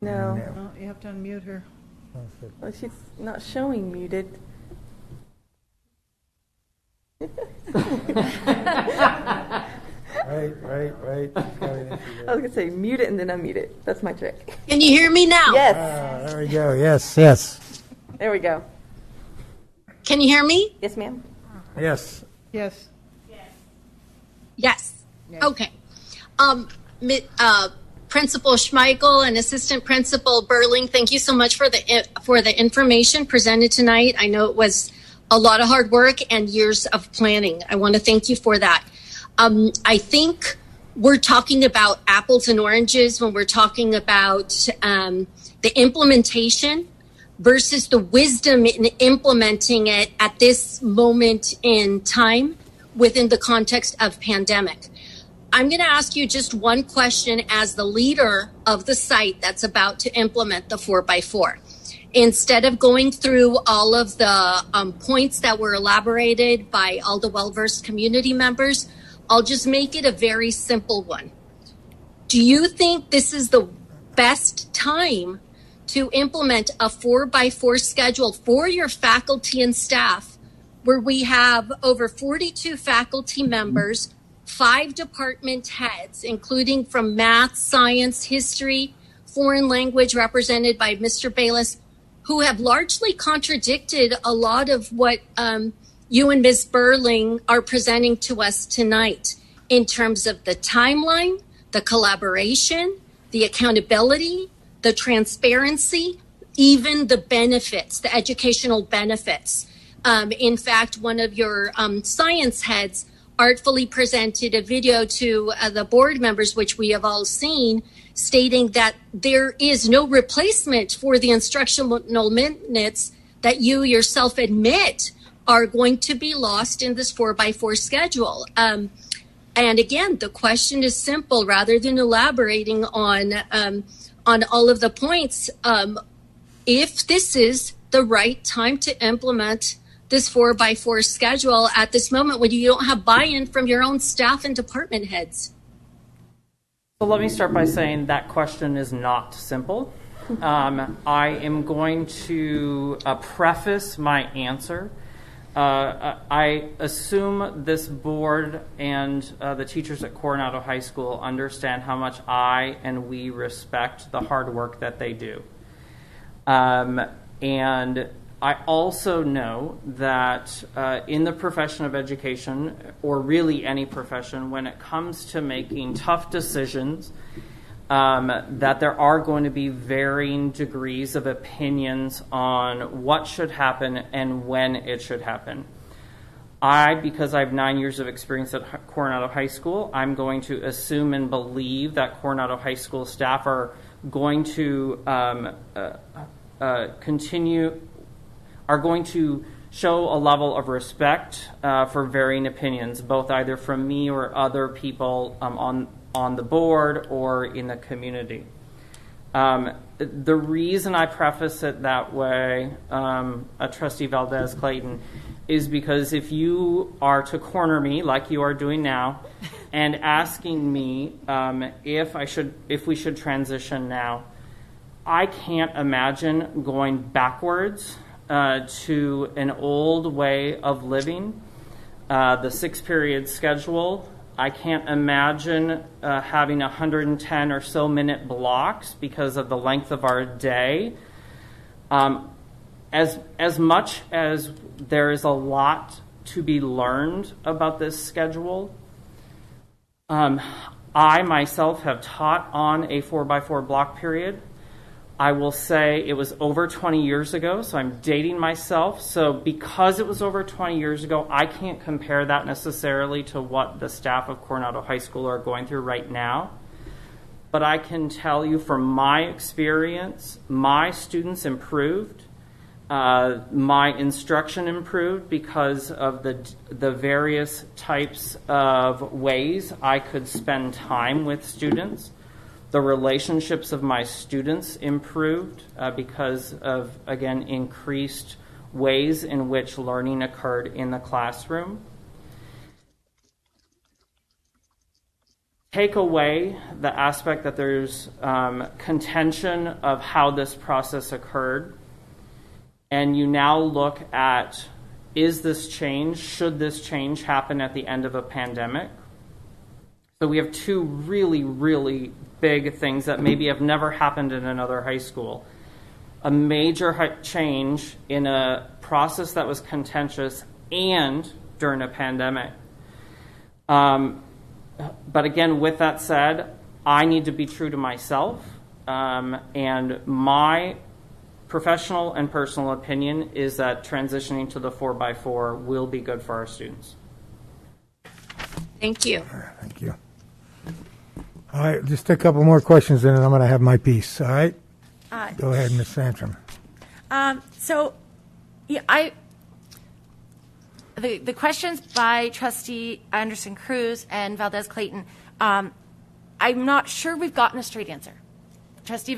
No. Oh, you have to unmute her. Well, she's not showing muted. Right. I was going to say mute it and then unmute it. That's my trick. Can you hear me now? Yes. There we go. Yes. There we go. Can you hear me? Yes, ma'am. Yes. Yes. Yes. Okay. Principal Schmeichel and Assistant Principal Burling, thank you so much for the information presented tonight. I know it was a lot of hard work and years of planning. I want to thank you for that. I think we're talking about apples and oranges when we're talking about the implementation versus the wisdom in implementing it at this moment in time within the context of pandemic. I'm going to ask you just one question as the leader of the site that's about to implement the 4x4. Instead of going through all of the points that were elaborated by all the well-versed community members, I'll just make it a very simple one. Do you think this is the best time to implement a 4x4 schedule for your faculty and staff, where we have over 42 faculty members, 5 department heads, including from math, science, history, foreign language, represented by Mr. Bayless, who have largely contradicted a lot of what you and Ms. Burling are presenting to us tonight in terms of the timeline, the collaboration, the accountability, the transparency, even the benefits, the educational benefits. In fact, one of your science heads artfully presented a video to the board members, which we have all seen, stating that there is no replacement for the instructional minutes that you yourself admit are going to be lost in this 4x4 schedule. And again, the question is simple. Rather than elaborating on all of the points, if this is the right time to implement this 4x4 schedule at this moment when you don't have buy-in from your own staff and department heads? So let me start by saying that question is not simple. I am going to preface my answer. I assume this board and the teachers at Coronado High School understand how much I and we respect the hard work that they do. And I also know that in the profession of education, or really any profession, when it comes to making tough decisions, that there are going to be varying degrees of opinions on what should happen and when it should happen. Because I have 9 years of experience at Coronado High School, I'm going to assume and believe that Coronado High School staff are going to are going to show a level of respect for varying opinions, both either from me or other people on the board or in the community. The reason I preface it that way, Trustee Valdez Clayton, is because if you are to corner me like you are doing now and asking me if we should transition now, I can't imagine going backwards to an old way of living, the 6-period schedule. I can't imagine having 110 or so minute blocks because of the length of our day. As much as there is a lot to be learned about this schedule, I myself have taught on a 4x4 block period. I will say it was over 20 years ago, so I'm dating myself. So because it was over 20 years ago, I can't compare that necessarily to what the staff of Coronado High School are going through right now. But I can tell you from my experience, my students improved. My instruction improved because of the various types of ways I could spend time with students. The relationships of my students improved because of, again, increased ways in which learning occurred in the classroom. Take away the aspect that there's contention of how this process occurred, and you now look at, is this change, should this change happen at the end of a pandemic? So we have two really, really big things that maybe have never happened in another high school. A major change in a process that was contentious and during a pandemic. But again, with that said, I need to be true to myself, and my professional and personal opinion is that transitioning to the 4x4 will be good for our students. Thank you. Thank you. All right, just a couple more questions and then I'm going to have my piece. All right? Go ahead, Ms. Santrum. The questions by Trustee Anderson-Cruz and Valdez-Clayton, I'm not sure we've gotten a straight answer. Trustee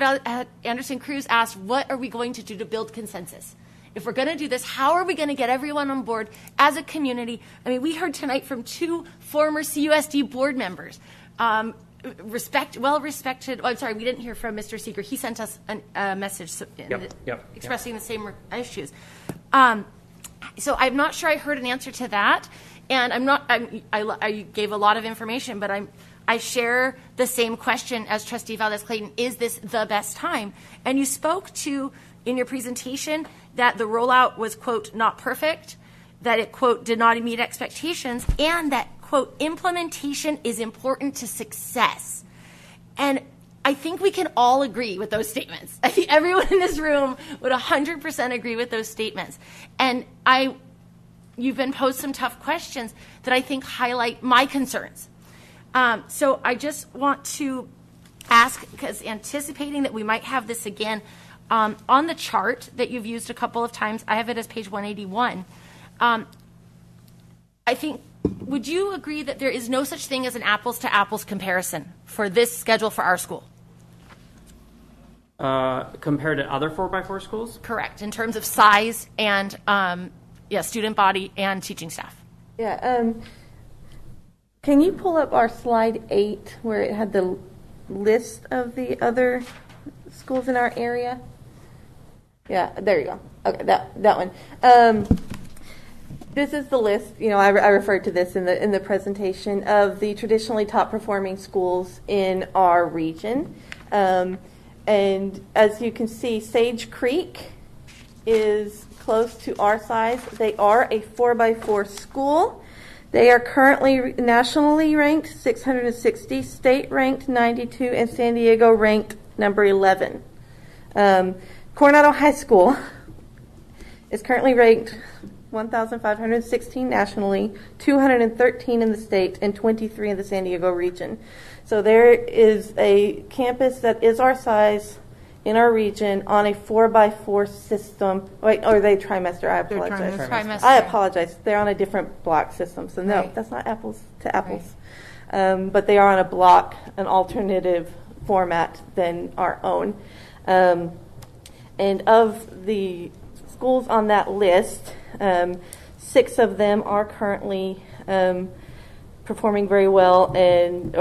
Anderson-Cruz asked, what are we going to do to build consensus? If we're going to do this, how are we going to get everyone on board as a community? I mean, we heard tonight from two former CUSD board members, well-respected. Oh, I'm sorry, we didn't hear from Mr. Seeger. He sent us a message expressing the same issues. So I'm not sure I heard an answer to that, and I gave a lot of information, but I share the same question as Trustee Valdez-Clayton. Is this the best time? And you spoke to, in your presentation, that the rollout was, quote, not perfect, that it, quote, did not meet expectations, and that, quote, implementation is important to success. And I think we can all agree with those statements. I think everyone in this room would 100% agree with those statements. And you've been posed some tough questions that I think highlight my concerns. So I just want to ask, because anticipating that we might have this again, on the chart that you've used a couple of times, I have it as page 181. I think, would you agree that there is no such thing as an apples-to-apples comparison for this schedule for our school? Compared to other 4x4 schools? Correct, in terms of size and student body and teaching staff. Yeah. Can you pull up our slide 8 where it had the list of the other schools in our area? Yeah, there you go. Okay, that one. This is the list. I referred to this in the presentation of the traditionally top performing schools in our region. And as you can see, Sage Creek is close to our size. They are a 4x4 school. They are currently nationally ranked 660, state ranked 92, and San Diego ranked number 11. Coronado High School is currently ranked 1,516 nationally, 213 in the state, and 23 in the San Diego region. So there is a campus that is our size in our region on a 4x4 system. Wait, or they trimester. I apologize. Trimester. I apologize. They're on a different block system. So no, That's not apples to apples. Right. But they are on a block, an alternative format than our own. And of the schools on that list, 6 of them are currently performing very well and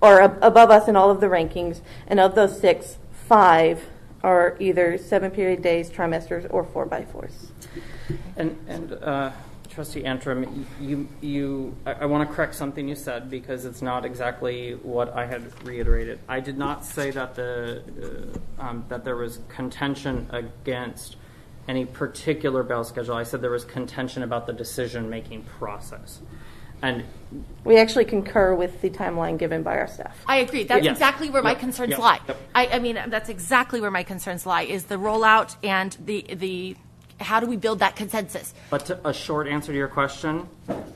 or above us in all of the rankings. And of those 6, 5 are either 7-period days, trimesters, or 4x4s. And Trustee Antrim, I want to correct something you said because it's not exactly what I had reiterated. I did not say that that there was contention against any particular bell schedule. I said there was contention about the decision-making process. And we actually concur with the timeline given by our staff. I agree. That's Yes. exactly where my concerns Yep. lie. Yep. I mean, that's exactly where my concerns lie, is the rollout and the how do we build that consensus? But a short answer to your question,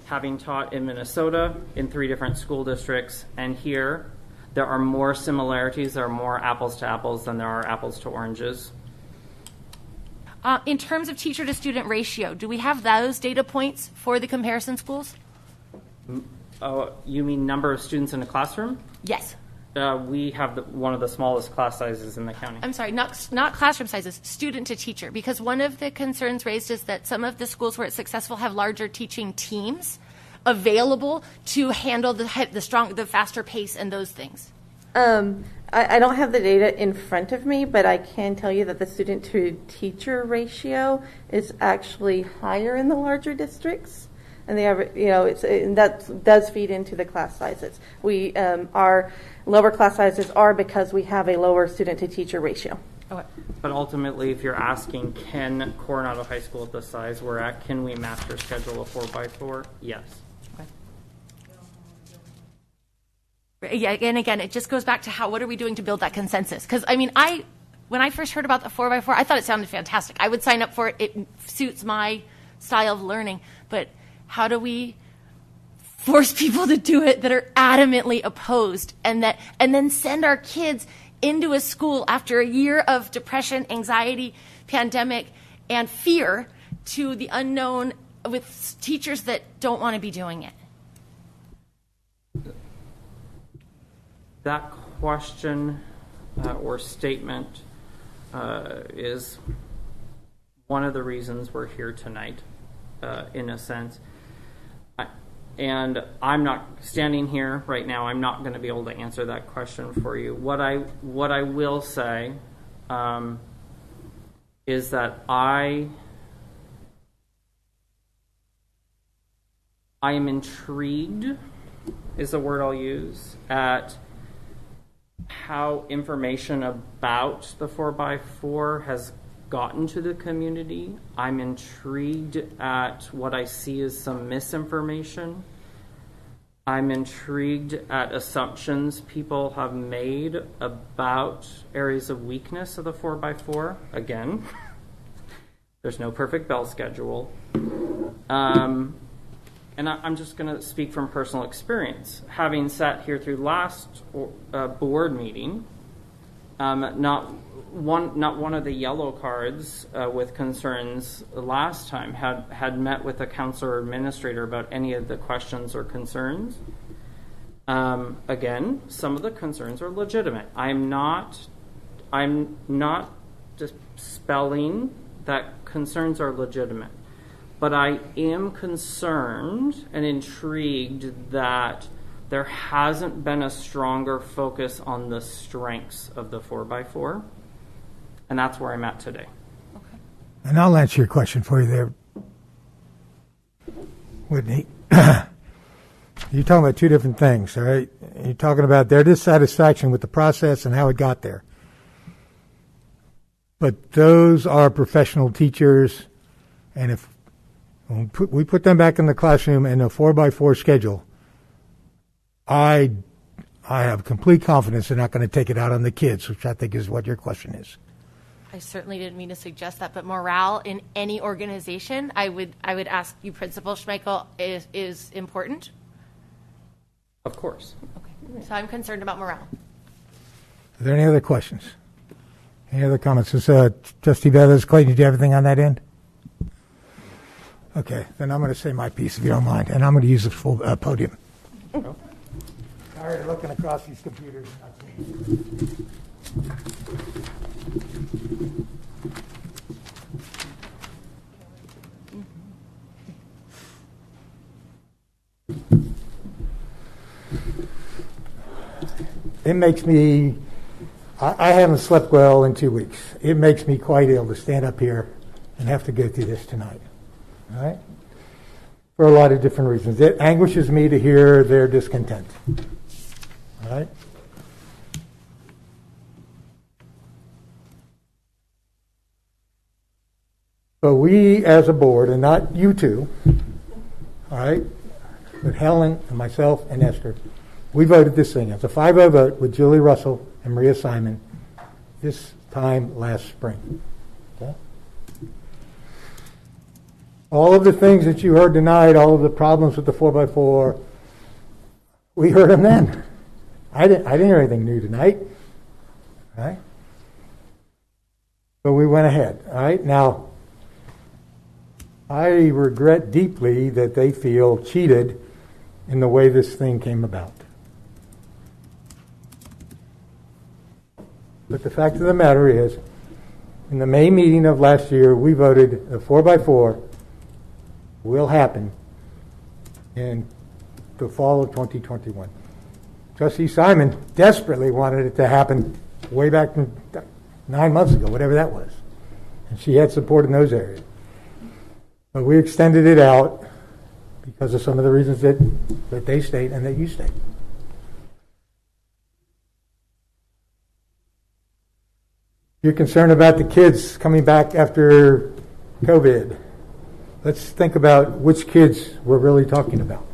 having taught in Minnesota in 3 different school districts and here, there are more similarities, there are more apples to apples than there are apples to oranges. In terms of teacher to student ratio, do we have those data points for the comparison schools? Oh, you mean number of students in a classroom? Yes. We have one of the smallest class sizes in the county. I'm sorry, not classroom sizes, student to teacher, because one of the concerns raised is that some of the schools where it's successful have larger teaching teams available to handle the faster pace and those things. I don't have the data in front of me, but I can tell you that the student to teacher ratio is actually higher in the larger districts. And they have, that does feed into the class sizes. Our lower class sizes are because we have a lower student to teacher ratio. Okay. But ultimately, if you're asking, can Coronado High School at the size we're at, can we master schedule a 4x4? Yes. Yeah, and again, it just goes back to what are we doing to build that consensus? Because, I mean, when I first heard about the 4x4, I thought it sounded fantastic. I would sign up for it. It suits my style of learning. But how do we force people to do it that are adamantly opposed and then send our kids into a school after a year of depression, anxiety, pandemic, and fear to the unknown with teachers that don't want to be doing it? That question or statement is one of the reasons we're here tonight, in a sense. And I'm not standing here right now. I'm not going to be able to answer that question for you. What I will say is that I am intrigued, is the word I'll use, at how information about the 4x4 has gotten to the community. I'm intrigued at what I see as some misinformation. I'm intrigued at assumptions people have made about areas of weakness of the 4x4. Again, there's no perfect bell schedule. And I'm just going to speak from personal experience. Having sat here through last board meeting, not one of the yellow cards with concerns last time had met with a counselor or administrator about any of the questions or concerns. Again, some of the concerns are legitimate. I'm not dispelling that concerns are legitimate. But I am concerned and intrigued that there hasn't been a stronger focus on the strengths of the 4x4. And that's where I'm at today. Okay. And I'll answer your question for you there, Whitney. You're talking about 2 different things, all right? You're talking about their dissatisfaction with the process and how it got there. But those are professional teachers, and if we put them back in the classroom in a 4x4 schedule, I have complete confidence they're not going to take it out on the kids, which I think is what your question is. I certainly didn't mean to suggest that, but morale in any organization, I would ask you, Principal Schmeichel, is important. Of course. Okay. So I'm concerned about morale. Are there any other questions? Any other comments? Trustee Bethers, Clayton, did you have anything on that end? Okay, then I'm going to say my piece, if you don't mind, and I'm going to use the full podium. Tired of looking across these computers. It makes me, I haven't slept well in 2 weeks. It makes me quite ill to stand up here and have to go through this tonight. All right? For a lot of different reasons. It anguishes me to hear their discontent. All right? But we as a board, and not you two, all right, But Helen and myself and Esther, we voted this thing. It's a 5-0 vote with Julie Russell and Maria Simon this time last spring. Okay? All of the things that you heard tonight, all of the problems with the 4x4, we heard them then. I didn't hear anything new tonight. Right? But we went ahead. All right? Now, I regret deeply that they feel cheated in the way this thing came about. But the fact of the matter is, in the May meeting of last year, we voted the 4x4 will happen in the fall of 2021. Trustee Simon desperately wanted it to happen way back 9 months ago, whatever that was. And she had support in those areas. But we extended it out because of some of the reasons that they state and that you state. You're concerned about the kids coming back after COVID. Let's think about which kids we're really talking about.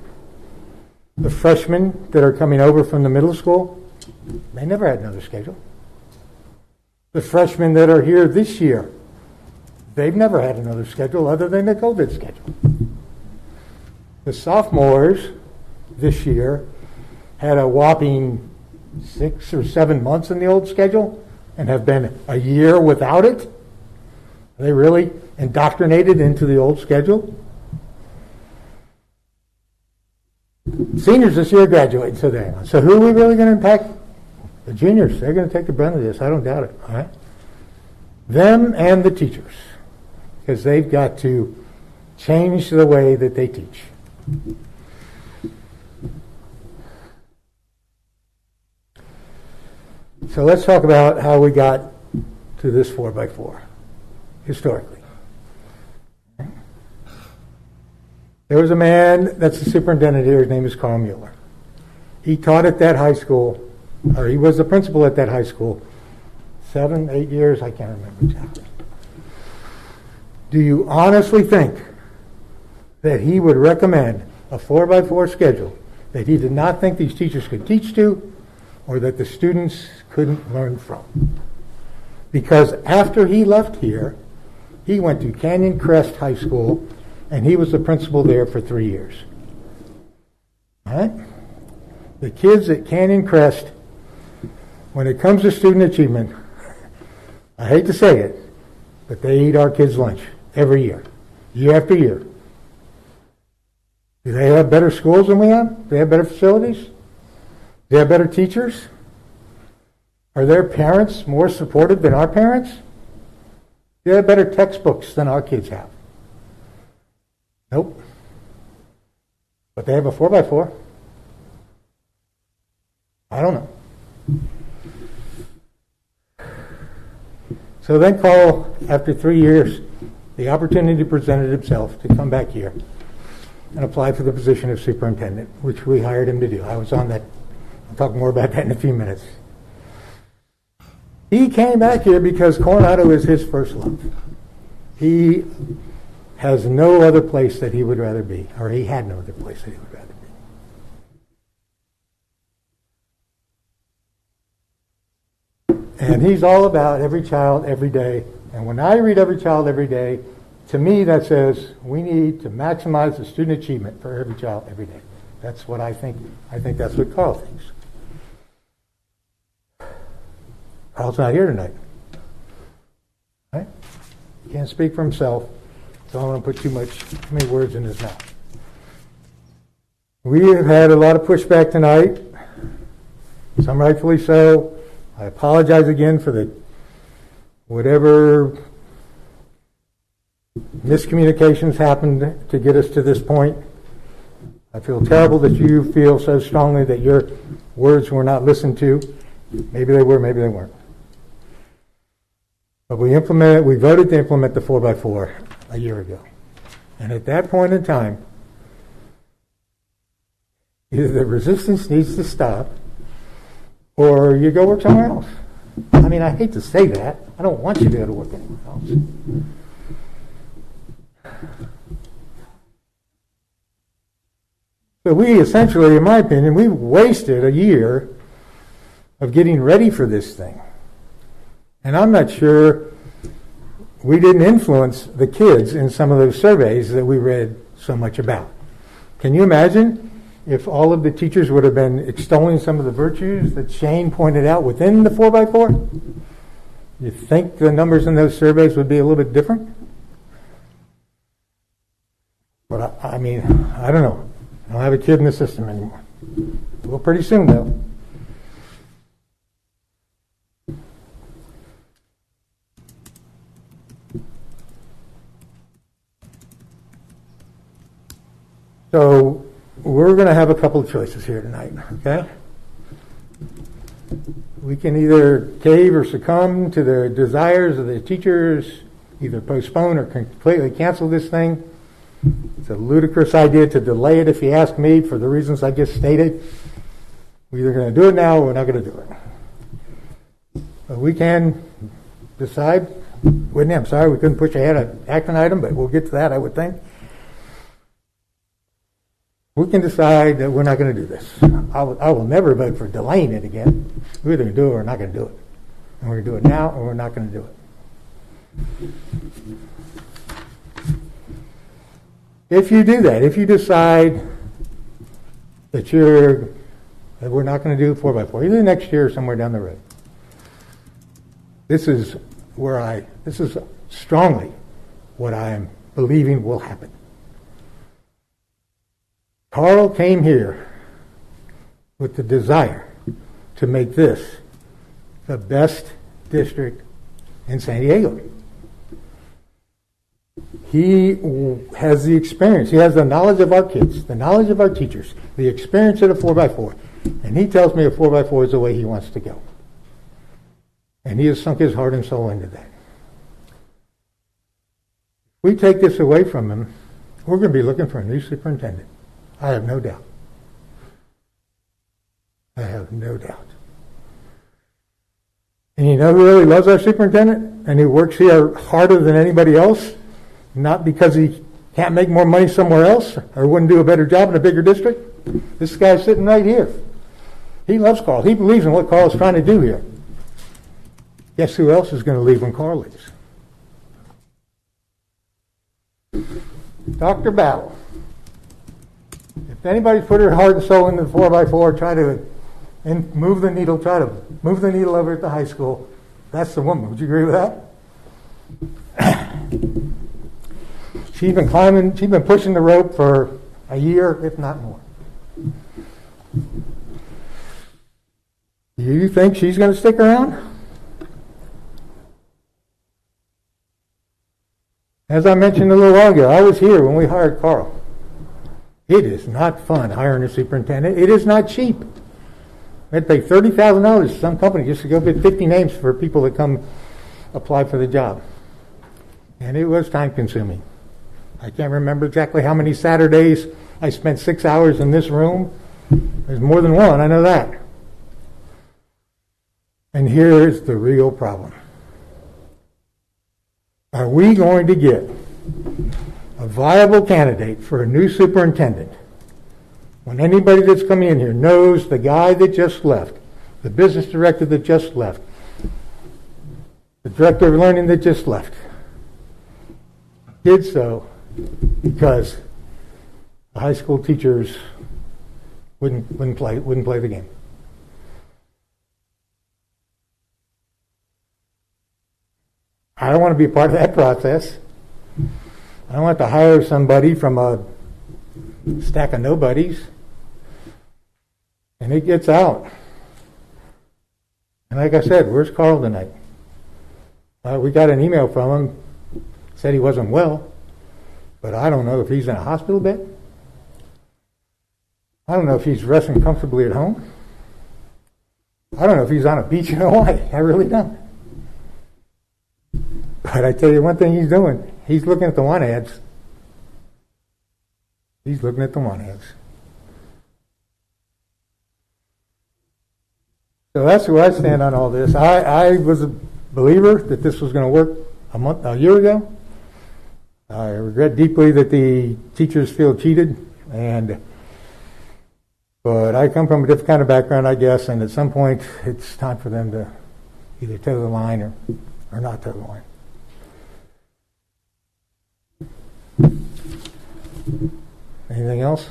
The freshmen that are coming over from the middle school, they never had another schedule. The freshmen that are here this year, they've never had another schedule other than the COVID schedule. The sophomores this year had a whopping 6 or 7 months in the old schedule and have been a year without it. Are they really indoctrinated into the old schedule? Seniors this year graduate, so they are. So who are we really going to impact? The juniors. They're going to take the brunt of this. I don't doubt it. All right? Them and the teachers, because they've got to change the way that they teach. So let's talk about how we got to this 4x4 historically. There was a man that's the superintendent here. His name is Carl Mueller. He taught at that high school, or he was the principal at that high school 7, 8 years. I can't remember exactly. Do you honestly think that he would recommend a 4x4 schedule that he did not think these teachers could teach to, or that the students couldn't learn from? Because after he left here, he went to Canyon Crest High School, and he was the principal there for 3 years. All right? The kids at Canyon Crest, when it comes to student achievement, I hate to say it, but they eat our kids' lunch every year after year. Do they have better schools than we have? Do they have better facilities? Do they have better teachers? Are their parents more supportive than our parents? Do they have better textbooks than our kids have? Nope. But they have a 4x4. I don't know. So then Carl, after 3 years, the opportunity presented himself to come back here and apply for the position of superintendent, which we hired him to do. I was on that. I'll talk more about that in a few minutes. He came back here because Coronado is his first love. He has no other place that he would rather be, or he had no other place that he would rather be. And he's all about every child every day. And when I read every child every day, to me that says we need to maximize the student achievement for every child every day. That's what I think. I think that's what Carl thinks. Carl's not here tonight. Right? He can't speak for himself, so I don't want to put too many words in his mouth. We have had a lot of pushback tonight, some rightfully so. I apologize again for the whatever miscommunications happened to get us to this point. I feel terrible that you feel so strongly that your words were not listened to. Maybe they were, maybe they weren't. But we voted to implement the 4x4 a year ago. And at that point in time, either the resistance needs to stop or you go work somewhere else. I mean, I hate to say that. I don't want you to go to work anywhere else. So we essentially, in my opinion, we wasted a year of getting ready for this thing. And I'm not sure we didn't influence the kids in some of those surveys that we read so much about. Can you imagine if all of the teachers would have been extolling some of the virtues that Shane pointed out within the 4x4? You think the numbers in those surveys would be a little bit different? But I mean, I don't know. I don't have a kid in the system anymore. Well, pretty soon, though. So we're going to have a couple of choices here tonight, okay? We can either cave or succumb to the desires of the teachers, either postpone or completely cancel this thing. It's a ludicrous idea to delay it, if you ask me, for the reasons I just stated. We're either going to do it now or we're not going to do it. But we can decide. Whitney, I'm sorry we couldn't push ahead an action item, but we'll get to that, I would think. We can decide that we're not going to do this. I will never vote for delaying it again. We're either going to do it or we're not going to do it. And we're going to do it now or we're not going to do it. If you do that, if you decide that we're not going to do 4x4, either next year or somewhere down the road, this is strongly what I am believing will happen. Carl came here with the desire to make this the best district in San Diego. He has the experience. He has the knowledge of our kids, the knowledge of our teachers, the experience of a 4x4. And he tells me a 4x4 is the way he wants to go. And he has sunk his heart and soul into that. If we take this away from him, we're going to be looking for a new superintendent. I have no doubt. I have no doubt. And you know who really loves our superintendent and who works here harder than anybody else? Not because he can't make more money somewhere else or wouldn't do a better job in a bigger district. This guy's sitting right here. He loves Carl. He believes in what Carl is trying to do here. Guess who else is going to leave when Carl leaves? Dr. Battle. If anybody's put her heart and soul into the 4x4, try to move the needle over at the high school, that's the woman. Would you agree with that? She's been pushing the rope for a year, if not more. Do you think she's going to stick around? As I mentioned a little while ago, I was here when we hired Carl. It is not fun hiring a superintendent. It is not cheap. We had to pay $30,000 to some company just to go get 50 names for people that come apply for the job. And it was time consuming. I can't remember exactly how many Saturdays I spent 6 hours in this room. There's more than one, I know that. And here's the real problem. Are we going to get a viable candidate for a new superintendent when anybody that's coming in here knows the guy that just left, the business director that just left, the director of learning that just left, did so because the high school teachers wouldn't play the game? I don't want to be part of that process. I don't want to hire somebody from a stack of nobodies. And it gets out. And like I said, where's Carl tonight? We got an email from him. Said he wasn't well. But I don't know if he's in a hospital bed. I don't know if he's resting comfortably at home. I don't know if he's on a beach in Hawaii. I really don't. But I tell you one thing he's doing. He's looking at the want ads. He's looking at the want ads. So that's where I stand on all this. I was a believer that this was going to work a year ago. I regret deeply that the teachers feel cheated, and But I come from a different kind of background, I guess, and at some point it's time for them to either toe the line or not toe the line. Anything else?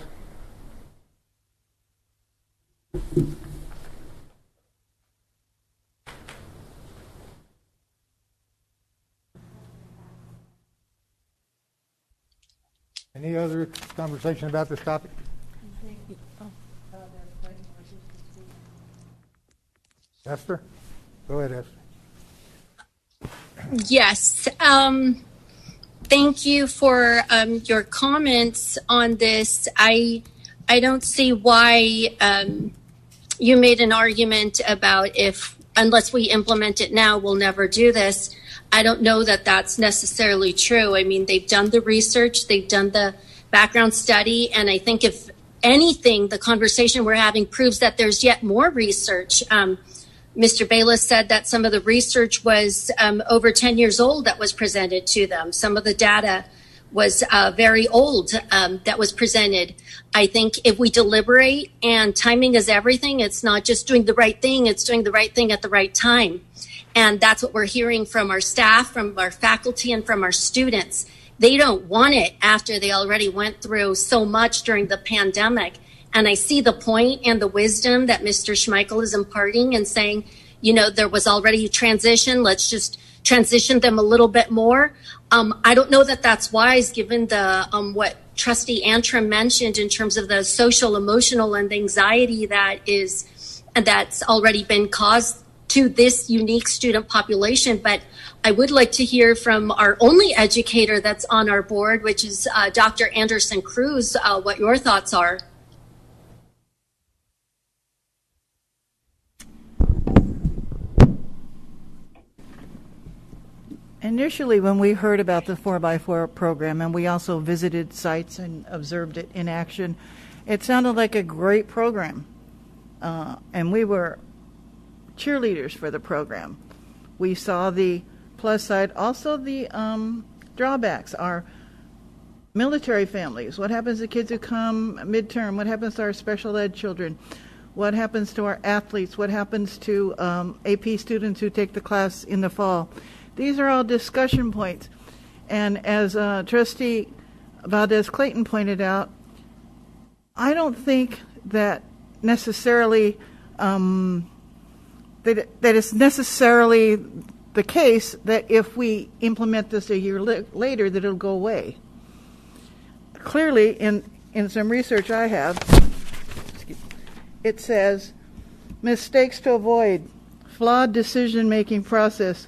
Any other conversation about this topic? Esther? Go ahead, Esther. Yes. Thank you for your comments on this. I don't see why you made an argument about unless we implement it now, we'll never do this. I don't know that that's necessarily true. I mean, they've done the research, they've done the background study, and I think if anything, the conversation we're having proves that there's yet more research. Mr. Bayless said that some of the research was over 10 years old that was presented to them. Some of the data was very old that was presented. I think if we deliberate, and timing is everything, it's not just doing the right thing, it's doing the right thing at the right time. And that's what we're hearing from our staff, from our faculty, and from our students. They don't want it after they already went through so much during the pandemic. And I see the point and the wisdom that Mr. Schmeichel is imparting and saying, there was already a transition. Let's just transition them a little bit more. I don't know that that's wise given the what Trustee Antrim mentioned in terms of the social, emotional, and anxiety that's already been caused to this unique student population. But I would like to hear from our only educator that's on our board, which is Dr. Anderson Cruz, what your thoughts are. Initially, when we heard about the 4x4 program, and we also visited sites and observed it in action, it sounded like a great program. And we were cheerleaders for the program. We saw the plus side, also the drawbacks. Our military families, what happens to kids who come midterm? What happens to our special ed children? What happens to our athletes? What happens to AP students who take the class in the fall? These are all discussion points. And as Trustee Valdez-Clayton pointed out, I don't think that necessarily that it's necessarily the case that if we implement this a year later that it'll go away. Clearly, in some research I have, it says mistakes to avoid, flawed decision-making process.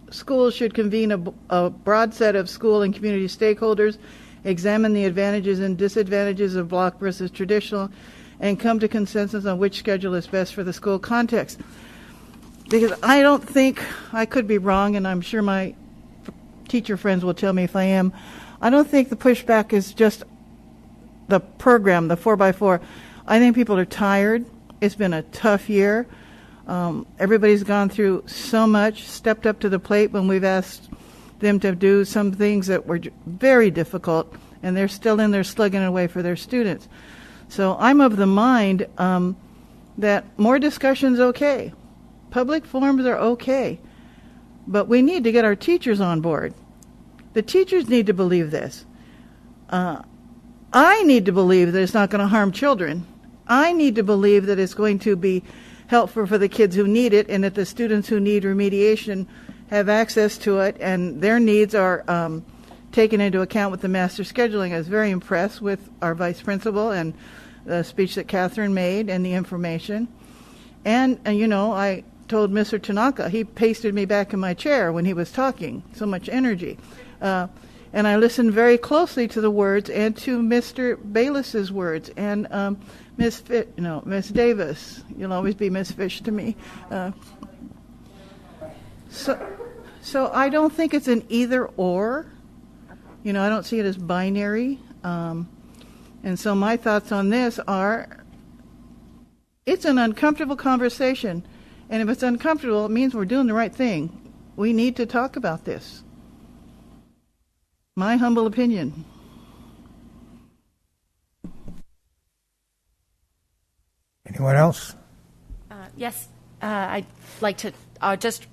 Schools should convene a broad set of school and community stakeholders, examine the advantages and disadvantages of block versus traditional, and come to consensus on which schedule is best for the school context. Because I don't think, I could be wrong, and I'm sure my teacher friends will tell me if I am, I don't think the pushback is just the program, the 4x4. I think people are tired. It's been a tough year. Everybody's gone through so much, stepped up to the plate when we've asked them to do some things that were very difficult, and they're still in there slugging away for their students. So I'm of the mind that more discussion's okay. Public forums are okay. But we need to get our teachers on board. The teachers need to believe this. I need to believe that it's not going to harm children. I need to believe that it's going to be helpful for the kids who need it, and that the students who need remediation have access to it, and their needs are taken into account with the master scheduling. I was very impressed with our vice principal and the speech that Catherine made and the information. And I told Mr. Tanaka, he pasted me back in my chair when he was talking, so much energy. And I listened very closely to the words and to Mr. Bayless's words and Miss Davis. You'll always be Miss Fish to me. So I don't think it's an either or. I don't see it as binary. And so my thoughts on this are, it's an uncomfortable conversation. And if it's uncomfortable, it means we're doing the right thing. We need to talk about this. My humble opinion. Anyone else? Yes, I'd like to just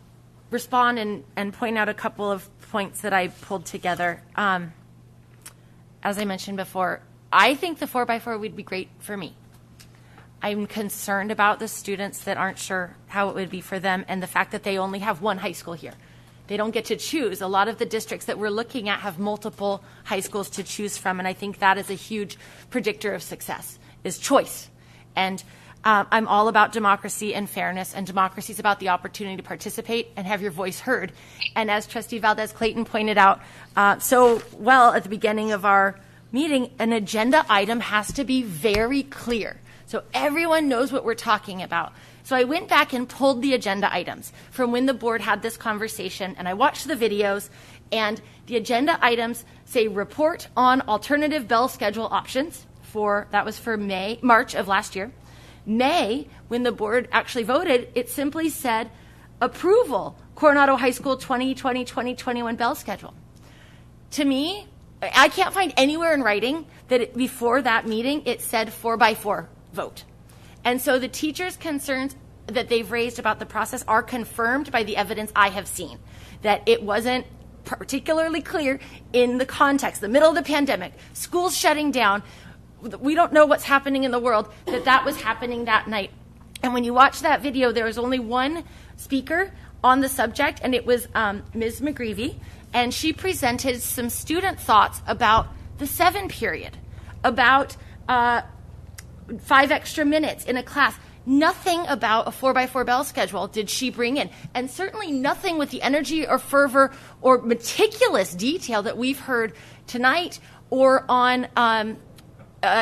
respond and point out a couple of points that I pulled together. As I mentioned before, I think the 4x4 would be great for me. I'm concerned about the students that aren't sure how it would be for them and the fact that they only have one high school here. They don't get to choose. A lot of the districts that we're looking at have multiple high schools to choose from, and I think that is a huge predictor of success, is choice. And I'm all about democracy and fairness, and democracy is about the opportunity to participate and have your voice heard. And as Trustee Valdez-Clayton pointed out so well at the beginning of our meeting, an agenda item has to be very clear so everyone knows what we're talking about. So I went back and pulled the agenda items from when the board had this conversation, and I watched the videos, and the agenda items say report on alternative bell schedule options that was for March of last year. May, when the board actually voted, it simply said approval, Coronado High School 2020-2021 bell schedule. To me, I can't find anywhere in writing that before that meeting it said 4x4 vote. And so the teachers' concerns that they've raised about the process are confirmed by the evidence I have seen, that it wasn't particularly clear in the context, the middle of the pandemic, schools shutting down, we don't know what's happening in the world, that was happening that night. And when you watch that video, there was only one speaker on the subject, and it was Ms. McGreevy, and she presented some student thoughts about the 7 period, about 5 extra minutes in a class. Nothing about a 4x4 bell schedule did she bring in, and certainly nothing with the energy or fervor or meticulous detail that we've heard tonight or on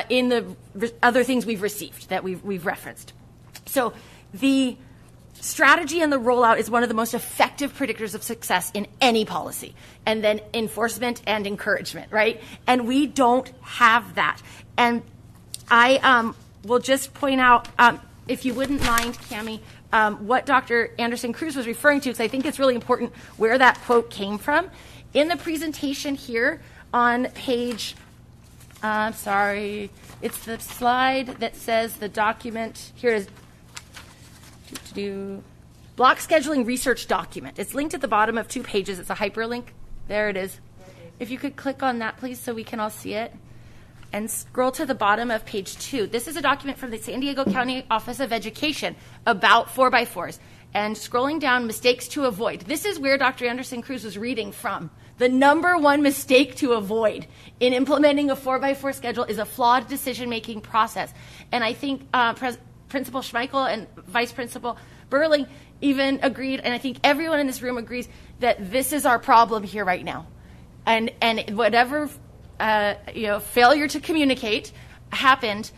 in the other things we've received that we've referenced. So the strategy and the rollout is one of the most effective predictors of success in any policy, and then enforcement and encouragement, right? And we don't have that. And I will just point out, if you wouldn't mind, Cammie, what Dr. Anderson-Cruz was referring to, because I think it's really important where that quote came from. In the presentation here on page, it's the slide that says the document, here it is, block scheduling research document. It's linked at the bottom of 2 pages. It's a hyperlink. There it is. If you could click on that, please, so we can all see it. And scroll to the bottom of page 2. This is a document from the San Diego County Office of Education about 4x4s. And scrolling down, mistakes to avoid. This is where Dr. Anderson-Cruz was reading from. The number one mistake to avoid in implementing a 4x4 schedule is a flawed decision-making process. And I think Principal Schmeichel and Vice Principal Burling even agreed, and I think everyone in this room agrees, that this is our problem here right now. And whatever failure to communicate happened,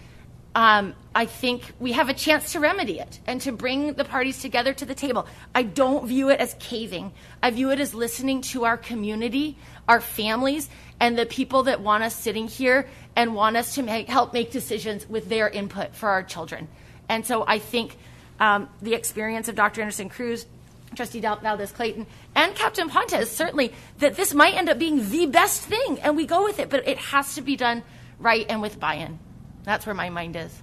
I think we have a chance to remedy it and to bring the parties together to the table. I don't view it as caving. I view it as listening to our community, our families, and the people that want us sitting here and want us to help make decisions with their input for our children. And so I think the experience of Dr. Anderson-Cruz, Trustee Valdez-Clayton, and Captain Pontes, certainly, that this might end up being the best thing, and we go with it, but it has to be done right and with buy-in. That's where my mind is.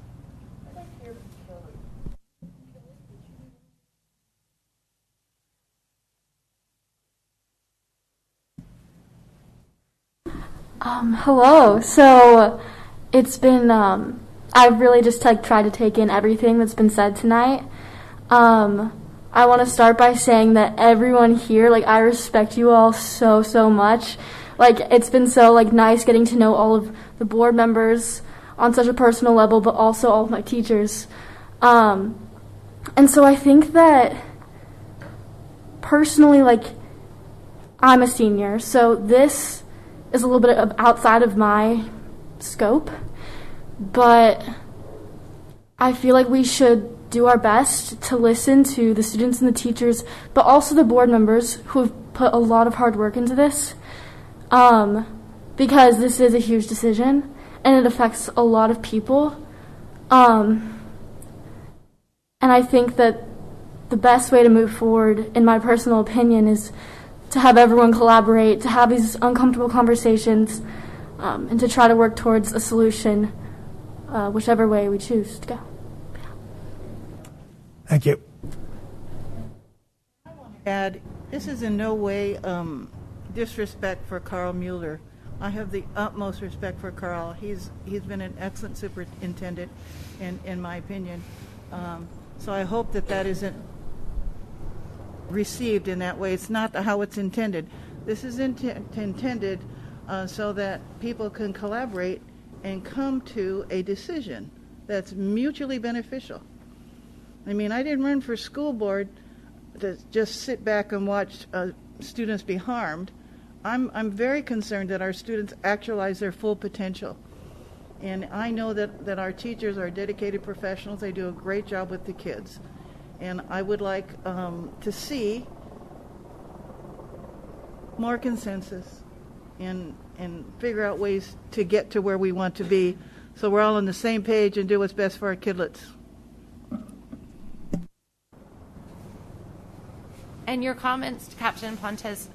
Hello. So it's been, I've really just tried to take in everything that's been said tonight. I want to start by saying that everyone here, I respect you all so, so much. It's been so, nice getting to know all of the board members on such a personal level, but also all of my teachers. And so I think that, personally, I'm a senior, so this is a little bit outside of my scope, but I feel like we should do our best to listen to the students and the teachers, but also the board members who have put a lot of hard work into this, because this is a huge decision and it affects a lot of people. And I think that the best way to move forward, in my personal opinion, is to have everyone collaborate, to have these uncomfortable conversations, and to try to work towards a solution, whichever way we choose to go. Thank you. Add, this is in no way disrespect for Carl Mueller. I have the utmost respect for Carl. He's been an excellent superintendent, in my opinion. So I hope that isn't received in that way. It's not how it's intended. This is intended so that people can collaborate and come to a decision that's mutually beneficial. I mean, I didn't run for school board to just sit back and watch students be harmed. I'm very concerned that our students actualize their full potential. And I know that our teachers are dedicated professionals. They do a great job with the kids. And I would like to see more consensus and figure out ways to get to where we want to be so we're all on the same page and do what's best for our kidlets. And your comments, Captain Pontes,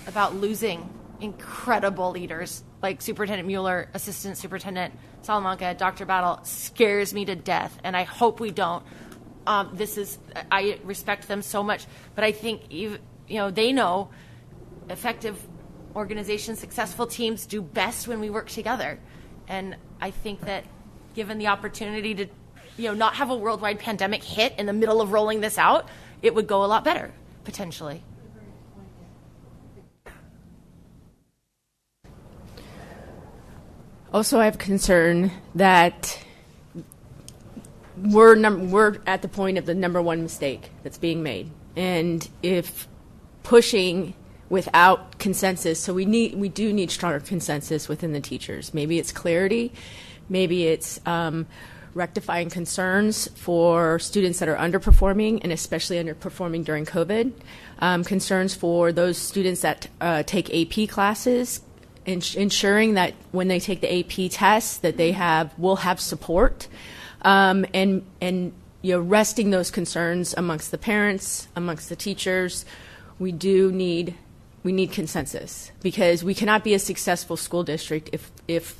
about losing incredible leaders like Superintendent Mueller, Assistant Superintendent Salamanca, Dr. Battle, scares me to death, and I hope we don't. I respect them so much, but I think they know effective organizations, successful teams do best when we work together, and I think that given the opportunity to not have a worldwide pandemic hit in the middle of rolling this out, it would go a lot better potentially. Also, I have concern that we're at the point of the number one mistake that's being made, and if pushing without consensus, so we do need stronger consensus within the teachers. Maybe it's clarity, maybe it's rectifying concerns for students that are underperforming, and especially underperforming during COVID. Concerns for those students that take AP classes, ensuring that when they take the AP tests that will have support, and resting those concerns amongst the parents, amongst the teachers. We need consensus, because we cannot be a successful school district if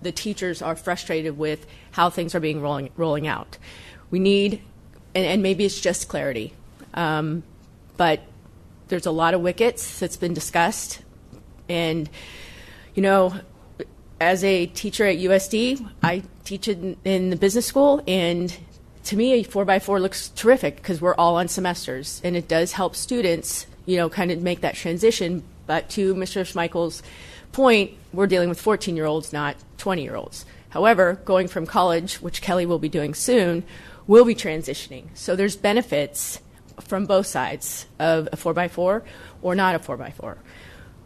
the teachers are frustrated with how things are being rolling out. We need, and maybe it's just clarity, but there's a lot of wickets that's been discussed, and as a teacher at USD, I teach in the business school, and to me, a 4x4 looks terrific because we're all on semesters, and it does help students, kind of make that transition. But to Mr. Schmeichel's point, we're dealing with 14-year-olds, not 20-year-olds. However, going from college, which Kelly will be doing soon, will be transitioning. So there's benefits from both sides of a 4x4 or not a 4x4.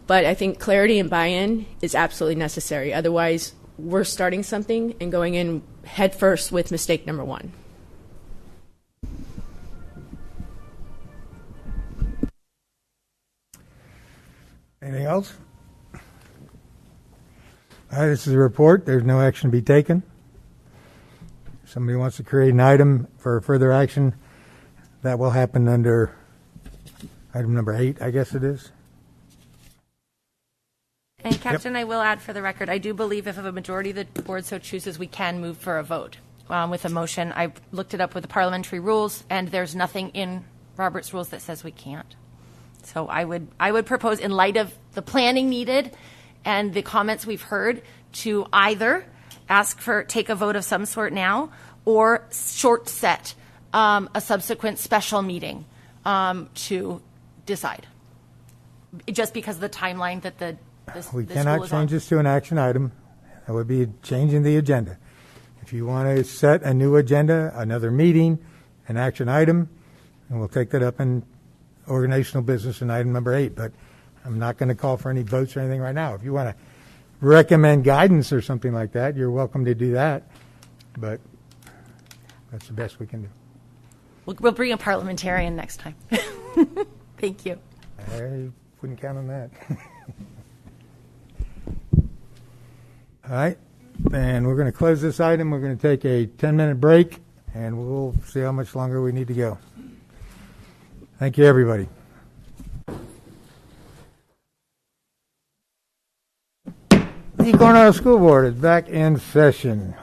But I think clarity and buy-in is absolutely necessary. Otherwise, we're starting something and going in head first with mistake number one. Anything else? All right, this is a report. There's no action to be taken. If somebody wants to create an item for further action, that will happen under item number 8, I guess it is. And Captain, I will add for the record, I do believe if a majority of the board so chooses, we can move for a vote with a motion. I looked it up with the parliamentary rules, and there's nothing in Robert's rules that says we can't. So I would propose, in light of the planning needed and the comments we've heard, to either take a vote of some sort now, or short set a subsequent special meeting to decide. Just because of the timeline that we cannot change this to an action item. That would be changing the agenda. If you want to set a new agenda, another meeting, an action item, and we'll take that up in organizational business in item number 8. But I'm not going to call for any votes or anything right now. If you want to recommend guidance or something like that, you're welcome to do that. But that's the best we can do. We'll bring a parliamentarian next time. Thank you. I wouldn't count on that. All right, and we're going to close this item. We're going to take a 10-minute break, and we'll see how much longer we need to go. Thank you, everybody. The Coronado School Board is back in session.